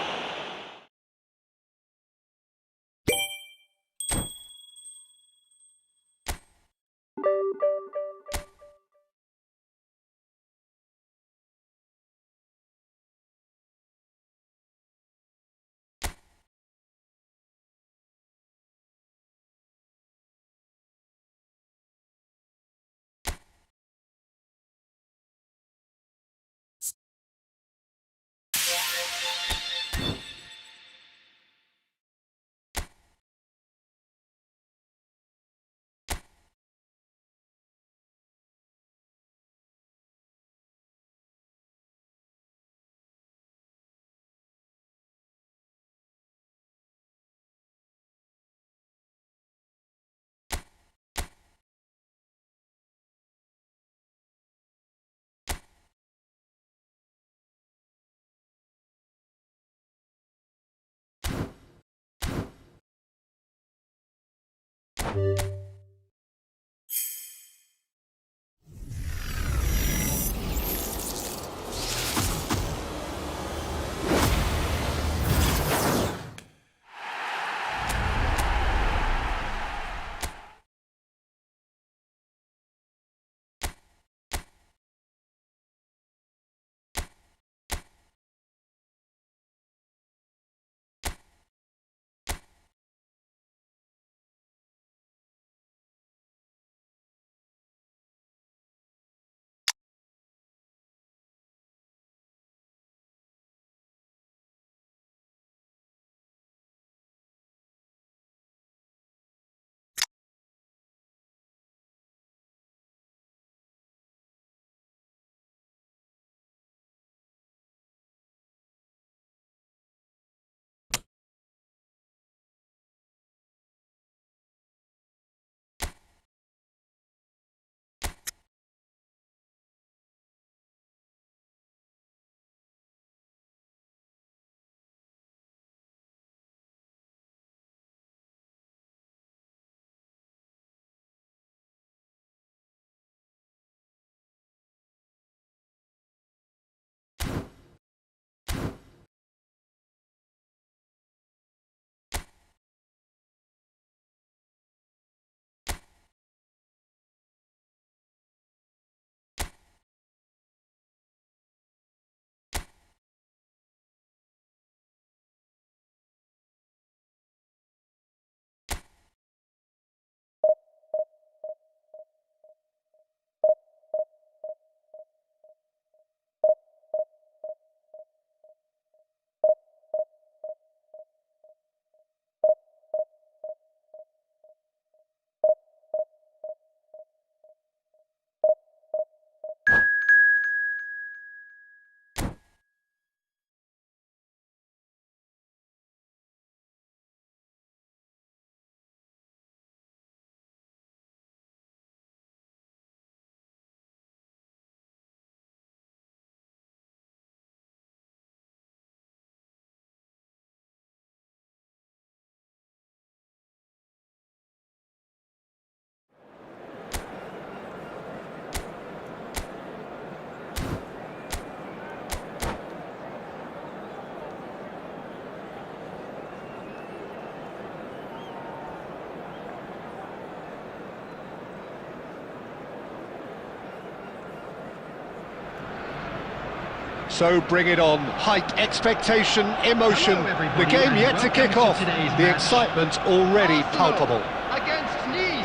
So bring it on. Hype, expectation, emotion. Hello, The game yet to kick off. The match. excitement already palpable. Against Nice.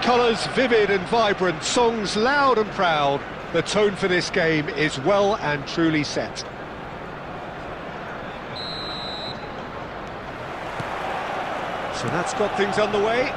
Colours vivid and vibrant, songs loud and proud. The tone for this game is well and truly set. So that's got things underway.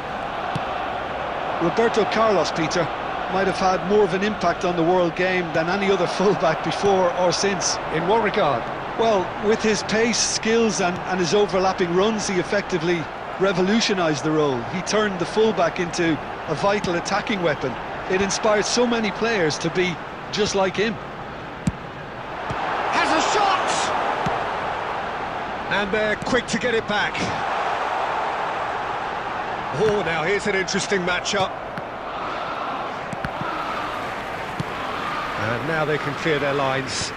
Roberto Carlos, Peter, might have had more of an impact on the world game than any other fullback before or since. In what regard? Well, with his pace, skills and his overlapping runs, he effectively revolutionised the role. He turned the fullback into a vital attacking weapon. It inspired so many players to be just like him. Has a shot! And they're quick to get it back. Oh, now here's an interesting matchup. And now they can clear their lines.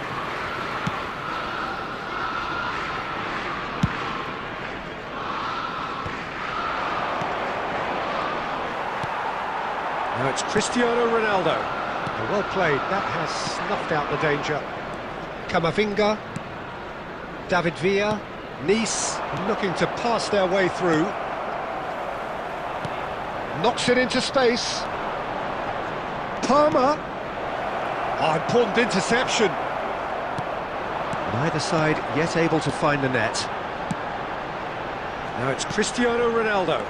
Now it's Cristiano Ronaldo. Well played, that has snuffed out the danger. Camavinga, David Villa, Nice looking to pass their way through. Knocks it into space. Palmer. Oh, important interception. Neither side yet able to find the net. Now it's Cristiano Ronaldo.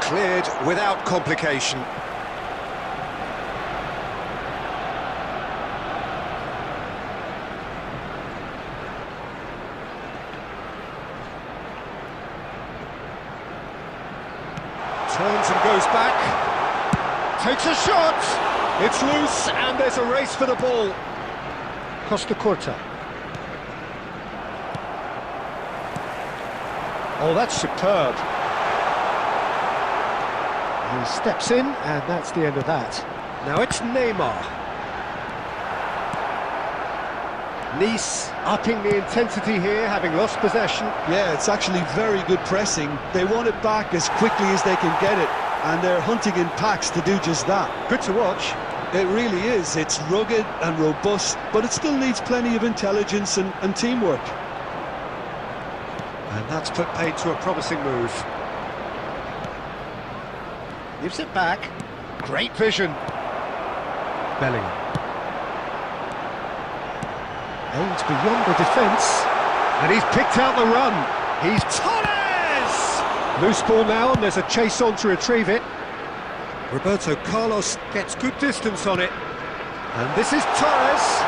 Cleared without complication. Turns and goes back. Takes a shot. It's loose and there's a race for the ball. Costa Curta. Oh, that's superb. He steps in, and that's the end of that. Now it's Neymar. Nice upping the intensity here, having lost possession. Yeah, it's actually very good pressing. They want it back as quickly as they can get it, and they're hunting in packs to do just that. Good to watch. It really is. It's rugged and robust, but it still needs plenty of intelligence and teamwork. And that's put paid to a promising move. Gives it back. Great vision. Bellingham. Aims beyond the defence. And he's picked out the run. He's Torres! Loose ball now, and there's a chase on to retrieve it. Roberto Carlos gets good distance on it. And this is Torres.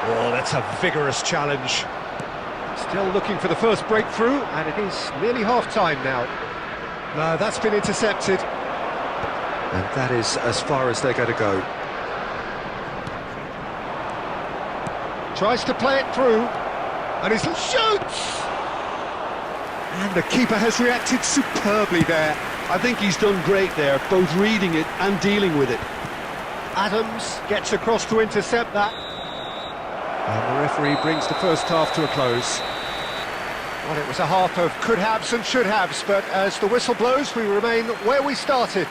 Oh, that's a vigorous challenge. Still looking for the first breakthrough, and it is nearly half-time now. No, that's been intercepted. And that is as far as they're going to go. Tries to play it through, and he shoots! And the keeper has reacted superbly there. I think he's done great there, both reading it and dealing with it. Adams gets across to intercept that. And the referee brings the first half to a close. Well, it was a half of could-haves and should-haves, but as the whistle blows, we remain where we started.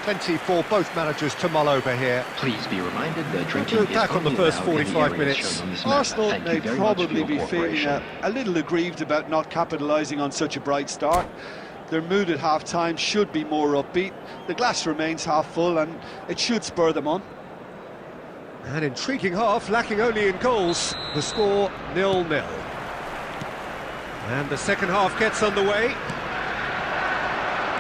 Plenty for both managers to mull over here. Please be reminded that drinking Look is back on the only first allowed in the 45 areas minutes. shown on this map. Arsenal Thank may you very much for probably your be feeling cooperation. a little aggrieved about not capitalising on such a bright start. Their mood at half-time should be more upbeat. The glass remains half full, and it should spur them on. An intriguing half, lacking only in goals. The score 0-0. And the second half gets underway.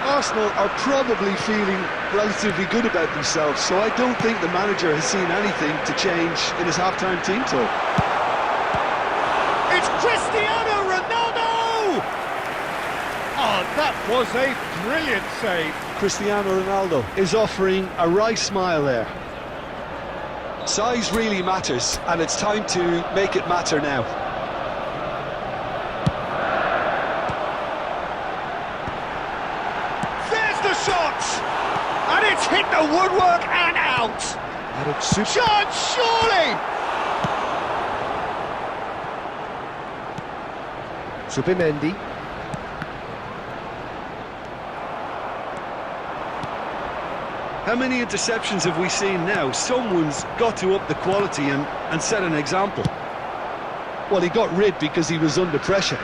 Arsenal are probably feeling relatively good about themselves, so I don't think the manager has seen anything to change in his half-time team talk. It's Cristiano Ronaldo! Oh, that was a brilliant save. Cristiano Ronaldo is offering a wry smile there. Size really matters, and it's time to make it matter now. There's the shot! And it's hit the woodwork and out! And it's shot, surely! Subimendi. How many interceptions have we seen now? Someone's got to up the quality and set an example. Well, he got rid because he was under pressure.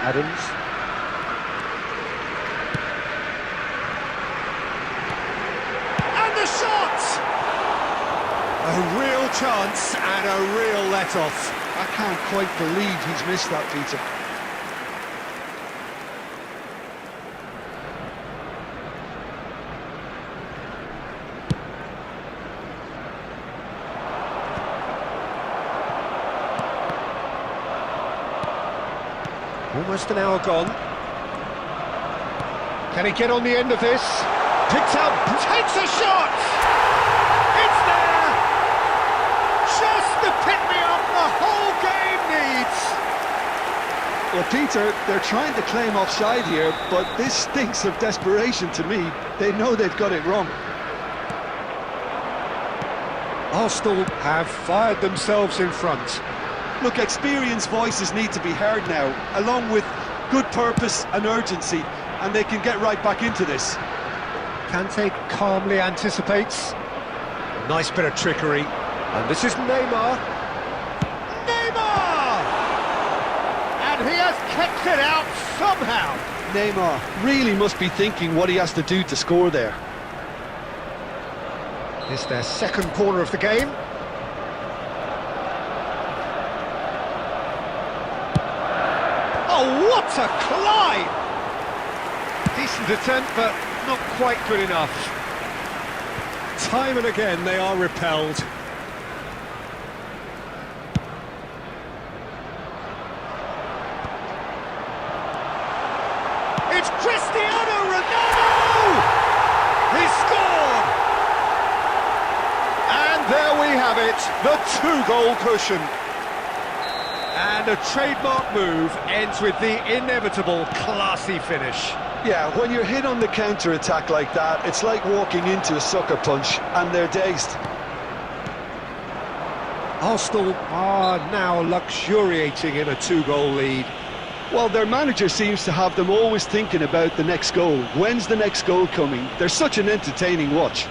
Adams. And the shot! A real chance and a real let-off. I can't quite believe he's missed that, Peter. Almost an hour gone. Can he get on the end of this? Picks out, takes a shot! It's there! Just the pick-me-up the whole game needs! Well, Peter, they're trying to claim offside here, but this stinks of desperation to me. They know they've got it wrong. Arsenal have fired themselves in front. Look, experienced voices need to be heard now, along with good purpose and urgency, and they can get right back into this. Kante calmly anticipates. Nice bit of trickery. And this is Neymar. Neymar! And he has kept it out somehow. Neymar really must be thinking what he has to do to score there. It's their second corner of the game. Oh, what a climb! Decent attempt, but not quite good enough. Time and again they are repelled. It's Cristiano Ronaldo! He scored! And there we have it, the two-goal cushion. And a trademark move ends with the inevitable classy finish. Yeah, when you're hit on the counter-attack like that, it's like walking into a sucker punch, and they're dazed. Arsenal are now luxuriating in a two-goal lead. Well, their manager seems to have them always thinking about the next goal. When's the next goal coming? They're such an entertaining watch.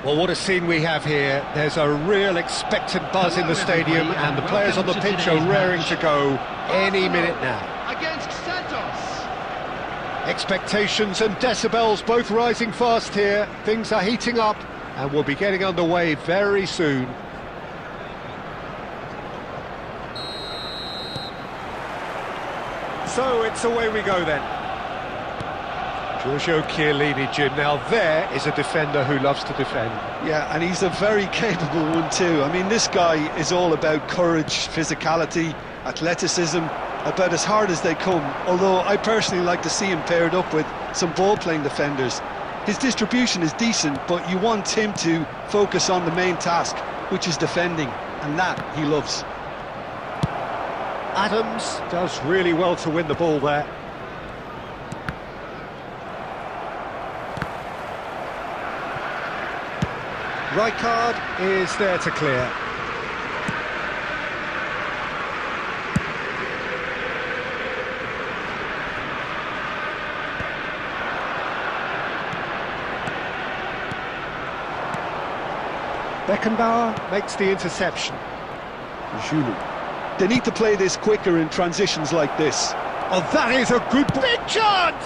Well, what a scene we have here. There's a real expectant buzz in the stadium, and the players on the pitch are raring to go any minute now. Against Santos. Expectations and decibels both rising fast here. Things are heating up, and we'll be getting underway very soon. So it's away we go then. Giorgio Chiellini, Jim. Now there is a defender who loves to defend. Yeah, and he's a very capable one too. I mean, this guy is all about courage, physicality, athleticism, about as hard as they come. Although I personally like to see him paired up with some ball-playing defenders. His distribution is decent, but you want him to focus on the main task, which is defending, and that he loves. Adams does really well to win the ball there. Right card is there to clear. Beckenbauer makes the interception. Zulu. They need to play this quicker in transitions like this. Oh, that is a good big chance!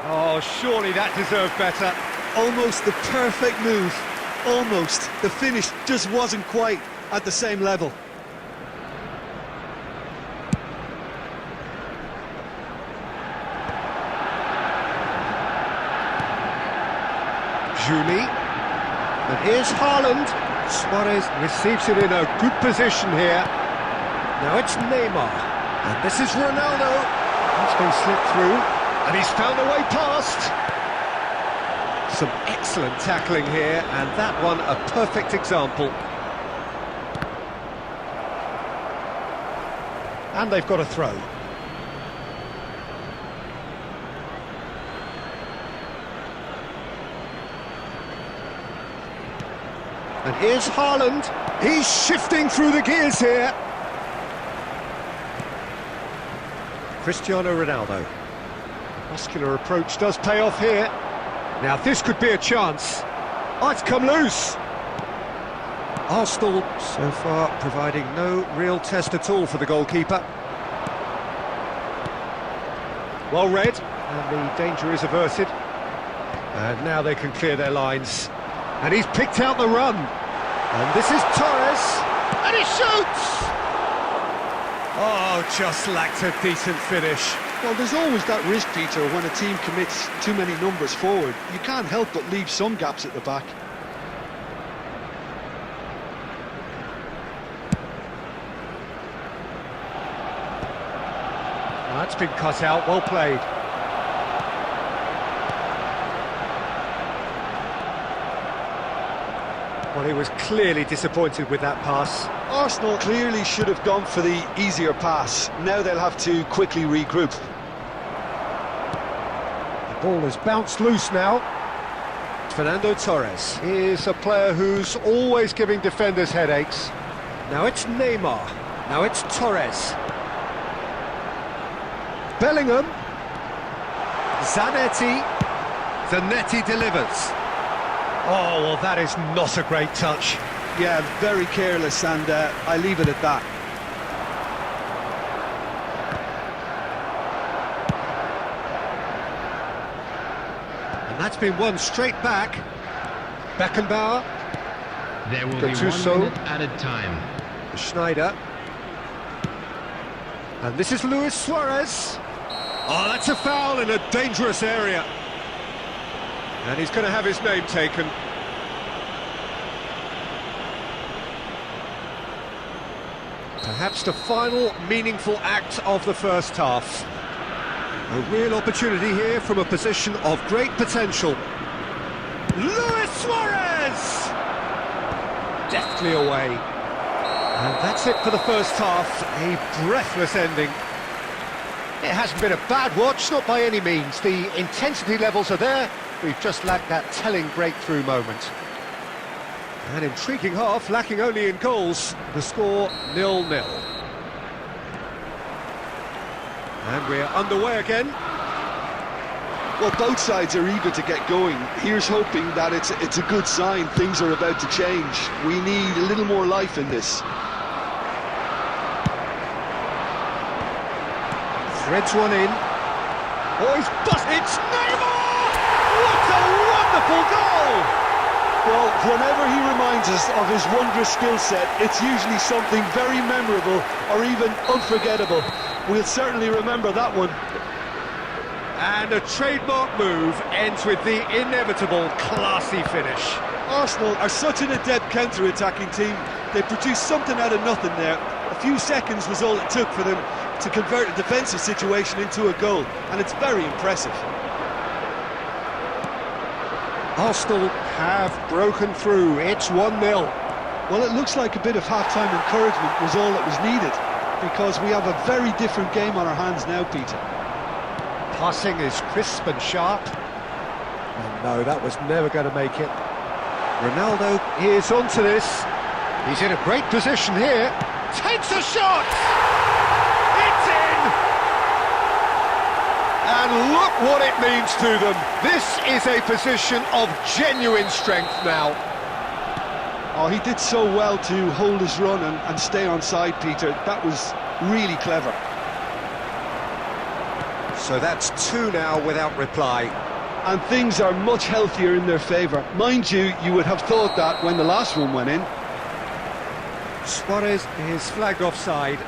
Oh, surely that deserved better. Almost the perfect move. Almost. The finish just wasn't quite at the same level. Julie. And here's Haaland. Suarez receives it in a good position here. Now it's Neymar. And this is Ronaldo. He's been slipped through. And he's found a way past. Some excellent tackling here. And that one a perfect example. And they've got a throw. And here's Haaland. He's shifting through the gears here. Cristiano Ronaldo. Muscular approach does pay off here. Now this could be a chance. Oh, it's come loose. Arsenal so far providing no real test at all for the goalkeeper. Well read, and the danger is averted. And now they can clear their lines. And he's picked out the run. And this is Torres. And he shoots! Oh, just lacked a decent finish. Well, there's always that risk, Peter, when a team commits too many numbers forward. You can't help but leave some gaps at the back. That's been cut out, well played. Well, he was clearly disappointed with that pass. Arsenal clearly should have gone for the easier pass. Now they'll have to quickly regroup. The ball has bounced loose now. Fernando Torres is a player who's always giving defenders headaches. Now it's Neymar. Now it's Torres. Bellingham. Zanetti. Zanetti delivers. Oh, well, that is not a great touch. Yeah, very careless, and I leave it at that. And that's been won straight back. Beckenbauer. There will be 1 minute added time. Schneider. And this is Luis Suarez. Oh, that's a foul in a dangerous area. And he's going to have his name taken. Perhaps the final meaningful act of the first half. A real opportunity here from a position of great potential. Luis Suarez! Deftly away. And that's it for the first half. A breathless ending. It hasn't been a bad watch, not by any means. The intensity levels are there. We've just lacked that telling breakthrough moment. An intriguing half, lacking only in goals. The score 0-0. And we're underway again. Well, both sides are eager to get going. Here's hoping that it's a good sign. Things are about to change. We need a little more life in this. Threads one in. Oh, he's it's Neymar! What a wonderful goal! Well, whenever he reminds us of his wondrous skill set, it's usually something very memorable or even unforgettable. We'll certainly remember that one. And a trademark move ends with the inevitable classy finish. Arsenal are such an adept counter-attacking team. They produced something out of nothing there. A few seconds was all it took for them to convert a defensive situation into a goal, and it's very impressive. Arsenal have broken through. It's 1-0. Well, it looks like a bit of half-time encouragement was all that was needed, because we have a very different game on our hands now, Peter. Passing is crisp and sharp. And no, that was never going to make it. Ronaldo is onto this. He's in a great position here. Takes a shot! It's in! And look what it means to them. This is a position of genuine strength now. Oh, he did so well to hold his run and stay on side, Peter. That was really clever. So that's two now without reply. And things are much healthier in their favour. Mind you, you would have thought that when the last one went in. Suarez is flagged offside.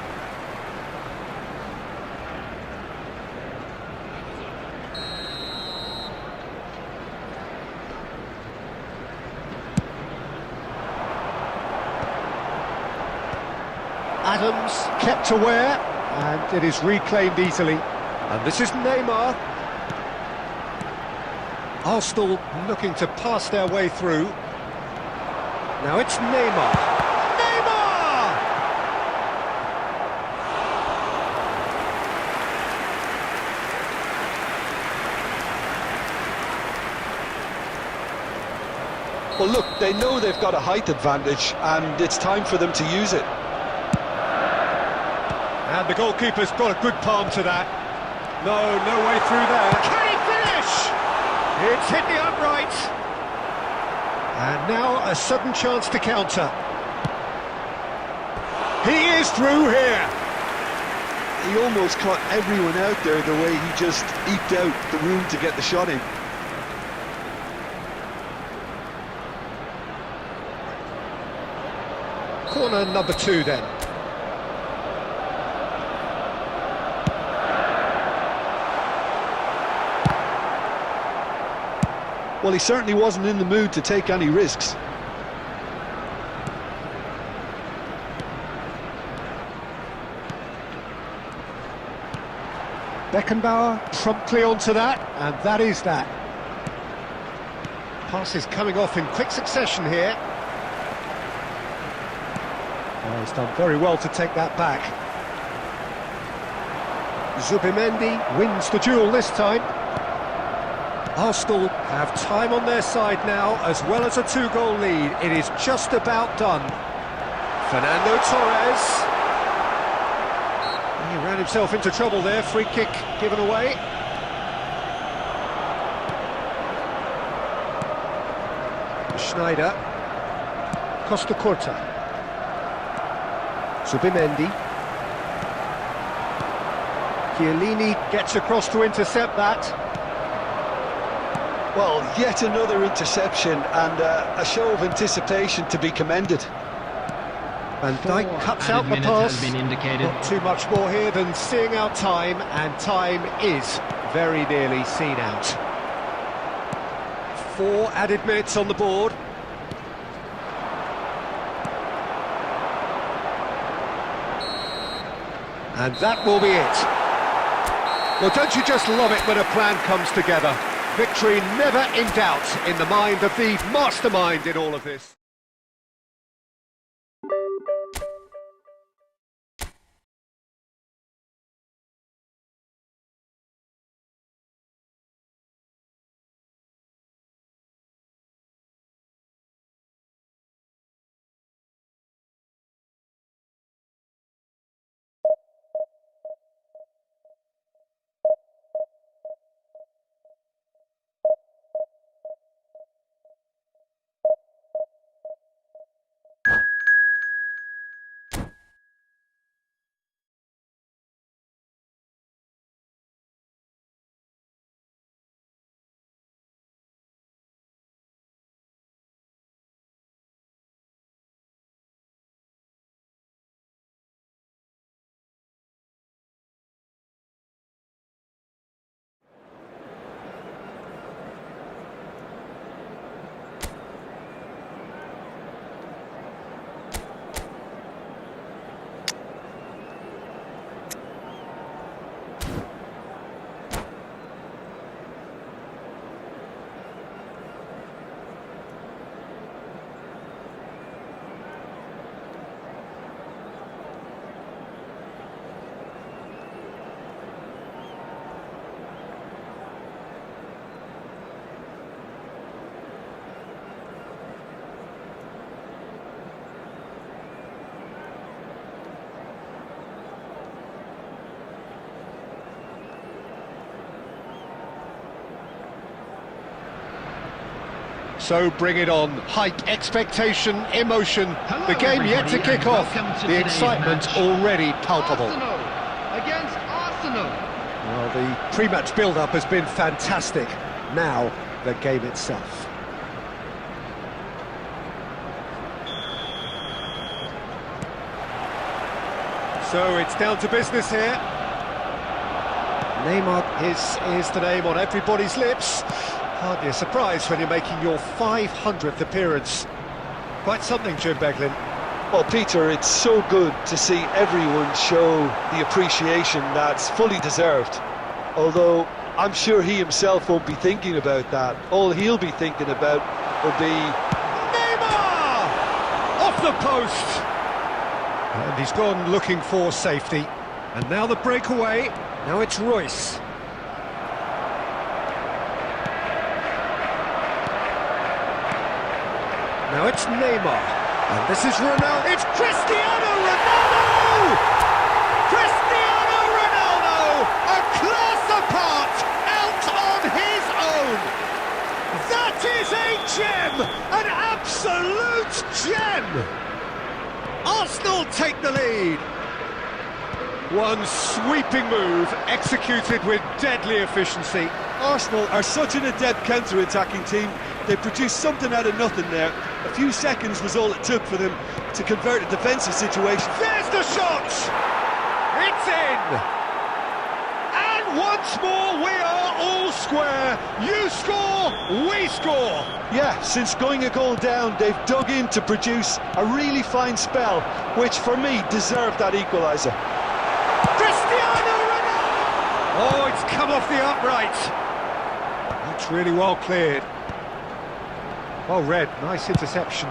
Adams kept aware, and it is reclaimed easily. And this is Neymar. Arsenal looking to pass their way through. Now it's Neymar. Neymar! Well, look, they know they've got a height advantage, and it's time for them to use it. And the goalkeeper's got a good palm to that. No way through there. Can he finish? It's hit the upright. And now a sudden chance to counter. He is through here. He almost caught everyone out there the way he just eked out the room to get the shot in. Corner number 2 then. Well, he certainly wasn't in the mood to take any risks. Beckenbauer promptly onto that, and that is that. Pass is coming off in quick succession here. Oh, he's done very well to take that back. Zubimendi wins the duel this time. Arsenal have time on their side now, as well as a 2-goal lead. It is just about done. Fernando Torres. He ran himself into trouble there. Free kick given away. Schneider. Costa Curta. Zubimendi. Chiellini gets across to intercept that. Well, yet another interception and a show of anticipation to be commended. Van Dijk cuts out the pass. Not too much more here than seeing out time, and time is very nearly seen out. 4 added minutes on the board. And that will be it. Well, don't you just love it when a plan comes together? Victory never in doubt in the mind of the mastermind in all of this. So bring it on. Hype, expectation, emotion. Hello, The game yet to everybody, kick and off. welcome to The today's excitement match. already palpable. Arsenal against Arsenal. Well, the pre-match build-up has been fantastic. Now, the game itself. So it's down to business here. Neymar is the name on everybody's lips. Hardly a surprise when you're making your 500th appearance. Quite something, Jim Beglin. Well, Peter, it's so good to see everyone show the appreciation that's fully deserved. Although, I'm sure he himself won't be thinking about that. All he'll be thinking about will be... Neymar! Off the post! And he's gone looking for safety. And now the breakaway. Now it's Royce. Now it's Neymar. And this is Ronaldo. It's Cristiano Ronaldo! Cristiano Ronaldo! A class apart, out on his own! That is a gem! An absolute gem! Arsenal take the lead. One sweeping move, executed with deadly efficiency. Arsenal are such an adept counter-attacking team. They produced something out of nothing there. A few seconds was all it took for them to convert a defensive situation. There's the shot! It's in! And once more we are all square. You score, we score. Yeah, since going a goal down, they've dug in to produce a really fine spell, which for me deserved that equaliser. Cristiano Ronaldo! Oh, it's come off the upright. That's really well cleared. Well read, nice interception.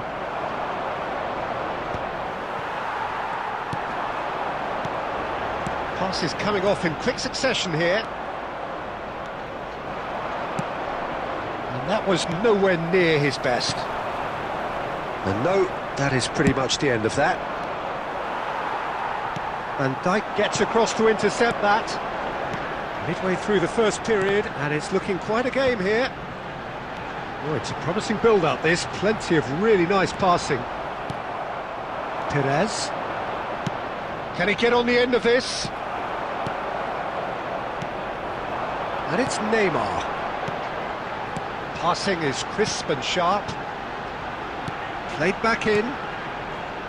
Passes coming off in quick succession here. And that was nowhere near his best. And no, that is pretty much the end of that. And Dijk gets across to intercept that. Midway through the first period, and it's looking quite a game here. Oh, it's a promising build-up, this. Plenty of really nice passing. Perez. Can he get on the end of this? And it's Neymar. Passing is crisp and sharp. Played back in.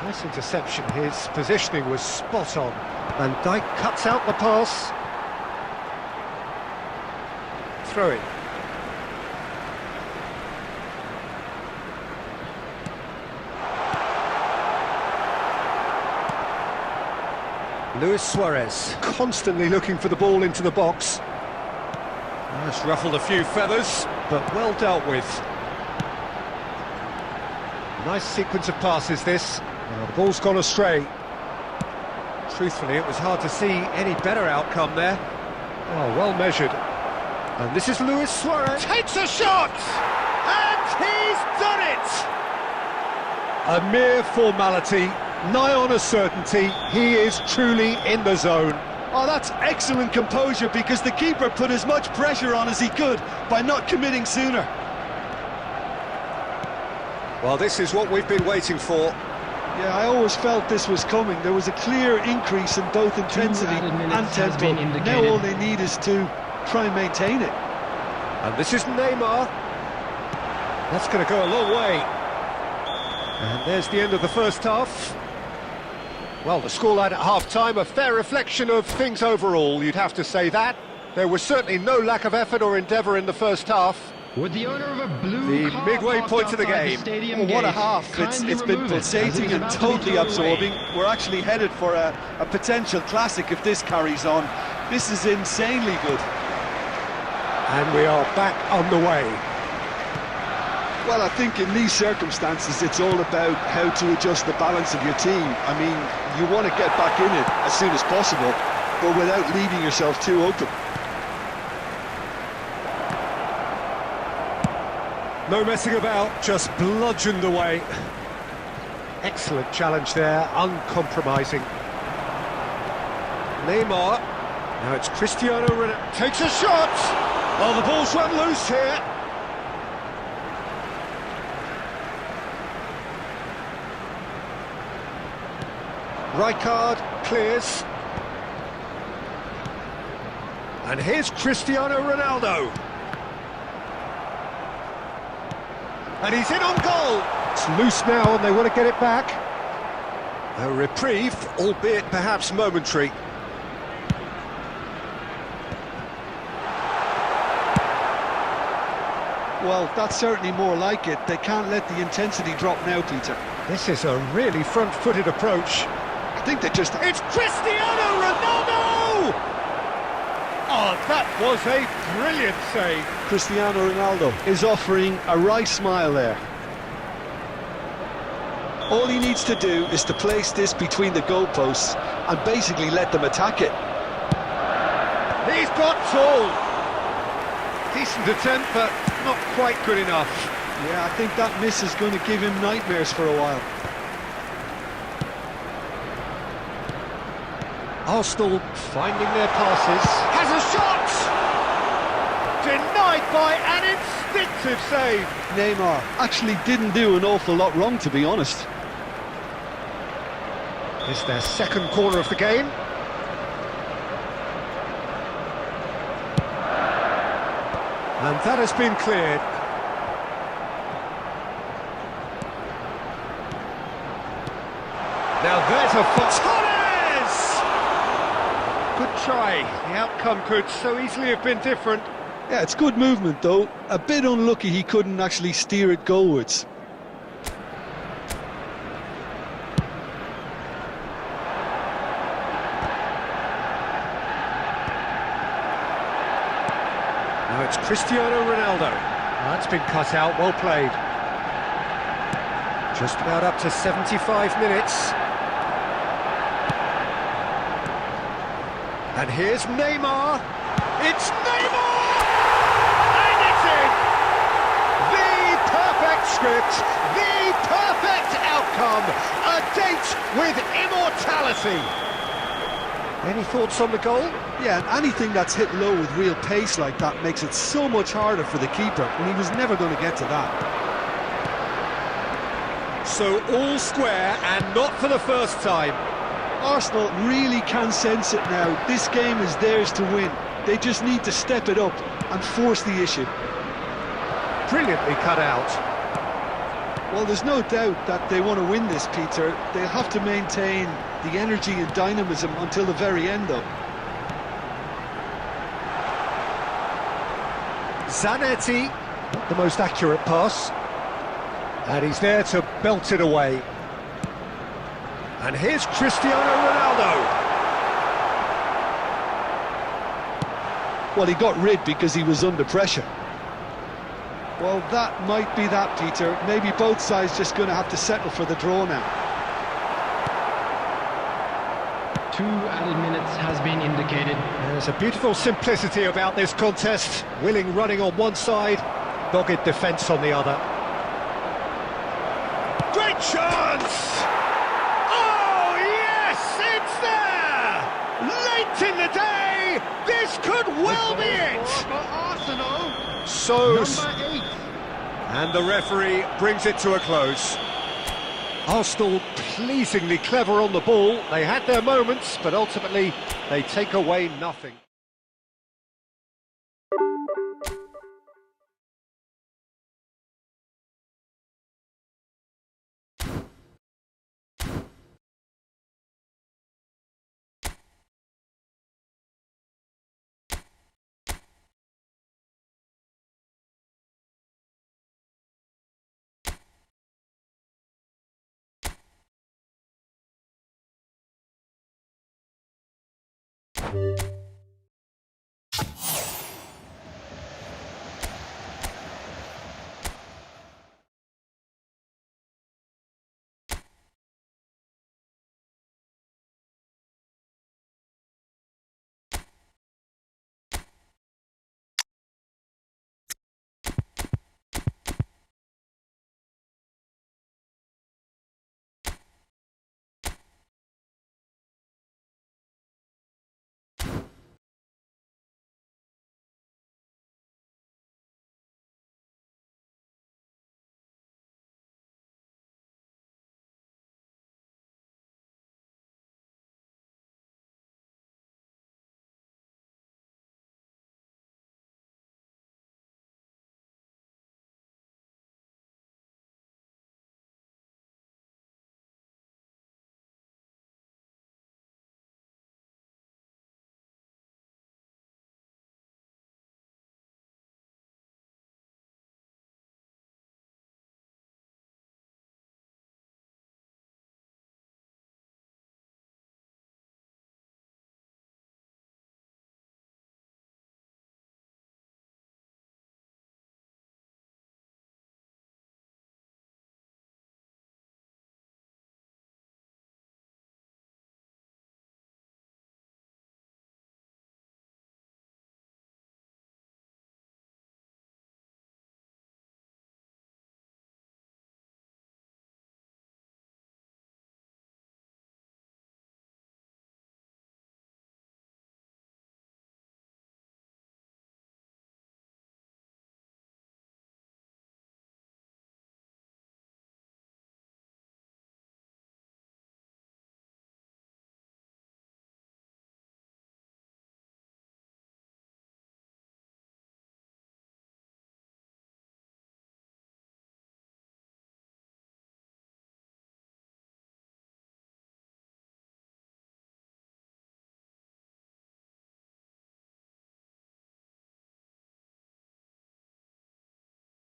Nice interception. His positioning was spot on. Van Dijk cuts out the pass. Throw it. Luis Suarez, constantly looking for the ball into the box. That's ruffled a few feathers, but well dealt with. Nice sequence of passes, this. The ball's gone astray. Truthfully, it was hard to see any better outcome there. Oh, well measured. And this is Luis Suarez. Takes a shot! And he's done it! A mere formality, nigh on a certainty. He is truly in the zone. Oh, that's excellent composure, because the keeper put as much pressure on as he could by not committing sooner. Well, this is what we've been waiting for. Yeah, I always felt this was coming. There was a clear increase in both intensity and tempo. Now all they need is to try and maintain it. And this is Neymar. That's going to go a long way. And there's the end of the first half. Well, the scoreline at half-time, a fair reflection of things overall, you'd have to say that. There was certainly no lack of effort or endeavour in the first half. With the owner of a blue The midway point of the game. Stadium Oh, what a gate, half. It's kindly been remove it, as pulsating it is and about to be totally thrown absorbing. away. We're actually headed for a potential classic if this carries on. This is insanely good. And we are back on the way. Well, I think in these circumstances, it's all about how to adjust the balance of your team. I mean, you want to get back in it as soon as possible, but without leaving yourself too open. No messing about, just bludgeoned away. Excellent challenge there, uncompromising. Neymar. Now it's Cristiano Ronaldo. Takes a shot! Well, the ball's run loose here. Rijkaard clears. And here's Cristiano Ronaldo. And he's in on goal. It's loose now and they want to get it back. A reprieve, albeit perhaps momentary. Well, that's certainly more like it. They can't let the intensity drop now, Peter. This is a really front-footed approach. I think they just... It's Cristiano Ronaldo! Oh, that was a brilliant save. Cristiano Ronaldo is offering a right smile there. All he needs to do is to place this between the goalposts and basically let them attack it. He's got tall. Decent attempt, but not quite good enough. Yeah, I think that miss is going to give him nightmares for a while. Arsenal finding their passes. Has a shot! Denied by an instinctive save. Neymar actually didn't do an awful lot wrong, to be honest. It's their second corner of the game. And that has been cleared. Now there's a Torres! Good try. The outcome could so easily have been different. Yeah, it's good movement, though. A bit unlucky he couldn't actually steer it goalwards. Now it's Cristiano Ronaldo. That's been cut out, well played. Just about up to 75 minutes. And here's Neymar. It's Neymar! And it's in! The perfect script, the perfect outcome. A date with immortality. Any thoughts on the goal? Yeah, and anything that's hit low with real pace like that makes it so much harder for the keeper, and he was never going to get to that. So all square, and not for the first time. Arsenal really can sense it now. This game is theirs to win. They just need to step it up and force the issue. Brilliantly cut out. Well, there's no doubt that they want to win this, Peter. They'll have to maintain the energy and dynamism until the very end, though. Zanetti, not the most accurate pass. And he's there to belt it away. And here's Cristiano Ronaldo. Well, he got rid because he was under pressure. Well, that might be that, Peter. Maybe both sides just going to have to settle for the draw now. 2 added minutes has been indicated. There's a beautiful simplicity about this contest. Willing running on one side, dogged defence on the other. Great chance! Oh, yes, it's there! Late in the day, this could well be it! So, and the referee brings it to a close. Arsenal pleasingly clever on the ball. They had their moments, but ultimately they take away nothing.